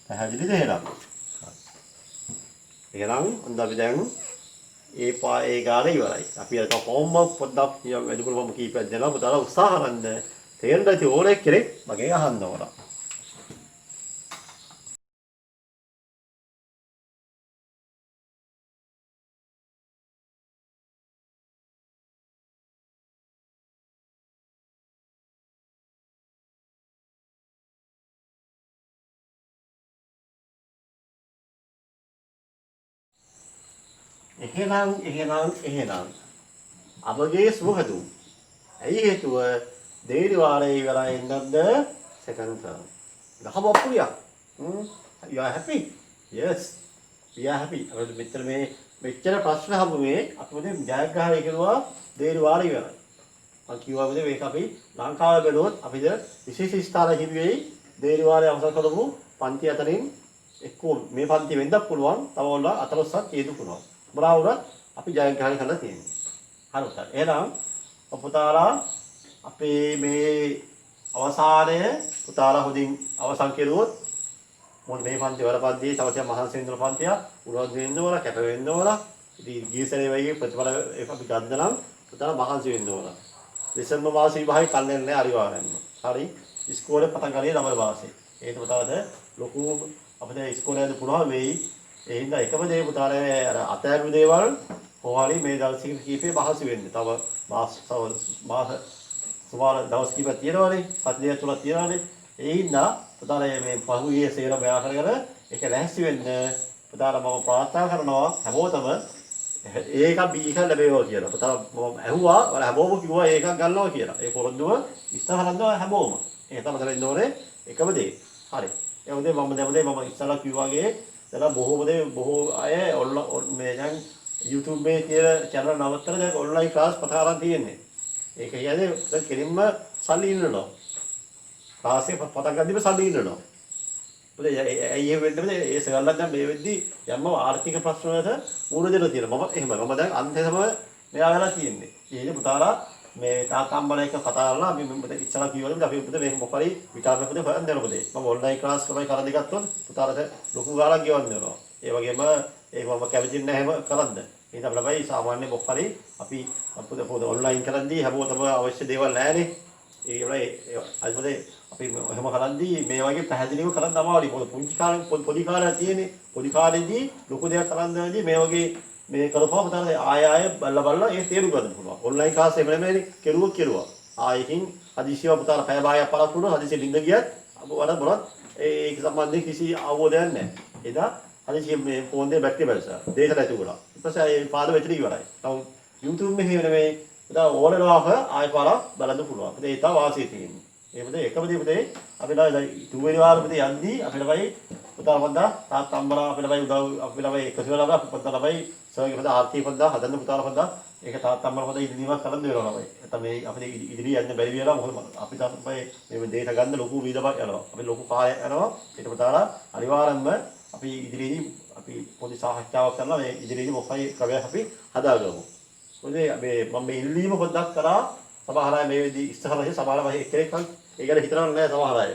පැහැදිලිද එහෙනම්? එහෙනම් ඔන්න අපි දැන් ඒ ගාන ඉවරයි. අපි අද කොහොම පොඩ්ඩක් වැඩිපුර මම කීපයක් දෙනවා. පුතාලා උත්සාහ කරන්න. තේරෙන්න ඇති ඕනෙක් කෙනෙක් මගෙන් අහන්න ඕන. එහෙනම් අපගේ සුහදු ඇයි හේතුව දෙවෙනි වාරේ ඉවරයි නේද second term. ගහම අපුලියක්. You are happy? Yes. We are happy. අපිට මෙච්චර ප්‍රශ්න හම්බුනේ අපි මොකද ජයග්‍රහණය කරුවා දෙවෙනි වාරේ ඉවරයි. මම කිව්වා මොකද මේක අපි ලංකාවේ බැලුවොත් අපිට විශේෂ ස්ථාන හිමිවෙයි දෙවෙනි වාරේ අවසන් කරමු පන්ති අතරින් එක්කෝ මේ පන්ති වෙන්නත් පුළුවන් තව වල 14ක් හේතු පුළුවන්. මොනවා වුණත් අපි ජයග්‍රහණය කරලා තියෙනවා. හරිද? එහෙනම් පුතාලා අපේ මේ අවසානය පුතාලා හොඳින් අවසන් කෙරුවොත් මොන මේ පන්ති වල පන්ති තව ටිකක් මහන්සි වෙන්න පන්තිය උනවත් වෙන්න ඕන කැප වෙන්න ඕන. ඉතින් ගියසරේ වගේ ප්‍රතිඵල අපි ගන්න නම් පුතාලා මහන්සි වෙන්න ඕන. දෙසැම්බර් මාසෙ විභාගේ කල්යන්නේ නැහැ අනිවාර්යෙන්ම. හරි? ඉස්කෝලේ පටන් ගන්නේ ළමයි වාසේ. ඒක පුතාලට ලොකු අපිට ඉස්කෝලේ යන්න පුළුවන් වෙයි. ඒ හින්දා එකම දේ පුතාලේ අර අතෑරු දේවල් කොහොමරි මේ දවස් කීපේ මහන්සි වෙන්න. තව මාස සුමාර දවස් කීපයක් තියෙනවානේ. සති දෙකක් තුනක් තියෙනවානේ. ඒ හින්දා පුතාලේ මේ පහුගිය සේර මෙයා කරගෙන ඒක ලැහැස්ති වෙන්න පුතාලා මම ප්‍රාර්ථනා කරනවා හැමෝටම ඒක බීක ලැබේවා කියලා. පුතාලා මම ඇහුවා වල හැමෝම කිව්වා ඒකක් ගන්නවා කියලා. ඒ පොරොන්දුව ඉස්සරහනවා හැමෝම. ඒක තමයි කරන්න ඕනේ එකම දේ. හරි. ඒ වගේ මම ඉස්සලා කිව්වාගේ දැන් බොහෝ අය මේ දැන් YouTube මේ කියලා channel නවත්තලා දැන් online class පටන් තියෙන්නේ. ඒක කියන්නේ දැන් කෙලින්ම සල්ලි ඉන්නනවා. class එක පටන් ගන්නදීම සල්ලි ඉන්නනවා. මොකද ඒ වෙන්නේ ඒ සෙල්ලම් දැන් මේ වෙද්දි යම්ම ආර්ථික ප්‍රශ්න වලට මුහුණ දෙලා තියෙනවා. මම දැන් අන්තිමම මෙයා වෙලා තියෙන්නේ. ඊයේ පුතාලා මේ තාත්තම්බල එක කතා කරලා අපි ඉස්සලා කිව්වලු අපි පුතේ මේක මොකරි විකාරයක් පුතේ හොයන්න දෙනවා පුතේ. මම ඔන්ලයින් ක්ලාස් කරලා කරදි ගත්තොත් පුතාලට ලොකු ගාණක් ගෙවන්න වෙනවා. ඒ වගේම ඒක මම කැමති නැහැ එහෙම කරන්න. ඒක අපිට බයි සාමාන්‍ය මොකරි අපි පුතේ ඔන්ලයින් කරද්දී හැමෝටම අවශ්‍ය දේවල් නැහැනේ. ඒ වගේ අයිපොතේ අපි එහෙම කරද්දී මේ වගේ පැහැදිලිව කරන්න අමාරුයි. පුංචි කාලේ පොඩි කාලේ තියෙන්නේ. පොඩි කාලේදී ලොකු දෙයක් කරන්නදී මේ වගේ මේ කරපුවම තමයි ආය බලලා ඒ තේරුම් ගන්න පුළුවන්. ඔන්ලයින් ක්ලාස් එකම නෙමෙයි කෙරුවා. ආයකින් හදිසියව පුතාලා පැය භාගයක් පරක් වුණා හදිසිය ලින්ද ගියත් වඩා මොනවත් ඒක සම්බන්ධයෙන් කිසි අවබෝධයක් නැහැ. එදා හදිසිය මේ ෆෝන් එකේ බැටරි බැලුවා. දේශ නැති වුණා. ඊට පස්සේ ඒ පාඩම වෙච්චි ඉවරයි. තව YouTube එකේ නෙමෙයි පුතා ඕනලාක ආය පාරක් බලන්න පුළුවන්. ඒ තා වාසිය තියෙන්නේ. ඒ පුතේ එකම දේ පුතේ අපිට තුන්වෙනි වාරෙ පුතේ යද්දී අපිට බයි පුතා වන්දා තාත්තම්බලා අපිට බයි උදව් අපිට බයි එකතු වෙලා අපිට පුතා බයි සර්ගේ පොඩ ආර්ථික පොඩ හදන්න පුතාලා පොඩ ඒක තාත්තම්මල පොඩ ඉදිරියක් කරන්න දෙනවා නම. නැත්නම් මේ අපිට ඉදිරිය යන්න බැරි වෙලා මොකද අපි තමයි මේ දේශ ගන්න ලොකු වීදමක් යනවා. අපි ලොකු කාලයක් යනවා. ඒක පුතාලා අනිවාර්යයෙන්ම අපි ඉදිරියේදී අපි පොඩි සාකච්ඡාවක් කරලා මේ ඉදිරියේදී මොකයි ක්‍රමයක් අපි හදාගමු. මොකද මේ මම මේ ඉල්ලීම පොඩ්ඩක් කරා සමහර අය මේ විදිහ ඉස්සරහට සමහර අය එක්කෙනෙක් ඒ ගැන හිතනව නෑ සමහර අය.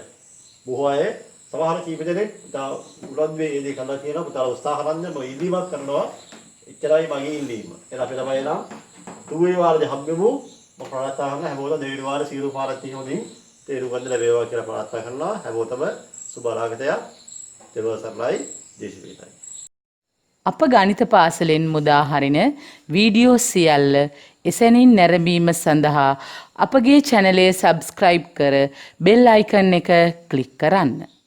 බොහෝ අය සමහර කීප දෙනෙක් උලන් වේ ඒ දේ කරලා කියනවා පුතාලා උත්සාහ කරන්න මම ඉල්ලීමක් කරනවා. එච්චරයි මගේ ඉල්ලීම. එහෙනම් අපි තමයි නම් තුන්වෙනි වාරේ හම්බෙමු. මම ප්‍රාර්ථනා කරනවා හැමෝටම දෙවෙනි වාරේ සියලු පාරක් හොඳින් තේරුම් ගන්න ලැබේවා කියලා ප්‍රාර්ථනා කරනවා. හැමෝටම සුබ අනාගතයක්. දෙවියන් සරණයි දේශිතයි. අප ගණිත පාසලෙන් මුදා හරින වීඩියෝ සියල්ල එසැනින් නැරඹීම සඳහා අපගේ චැනලය සබ්ස්ක්‍රයිබ් කර බෙල් අයිකන් එක ක්ලික් කරන්න.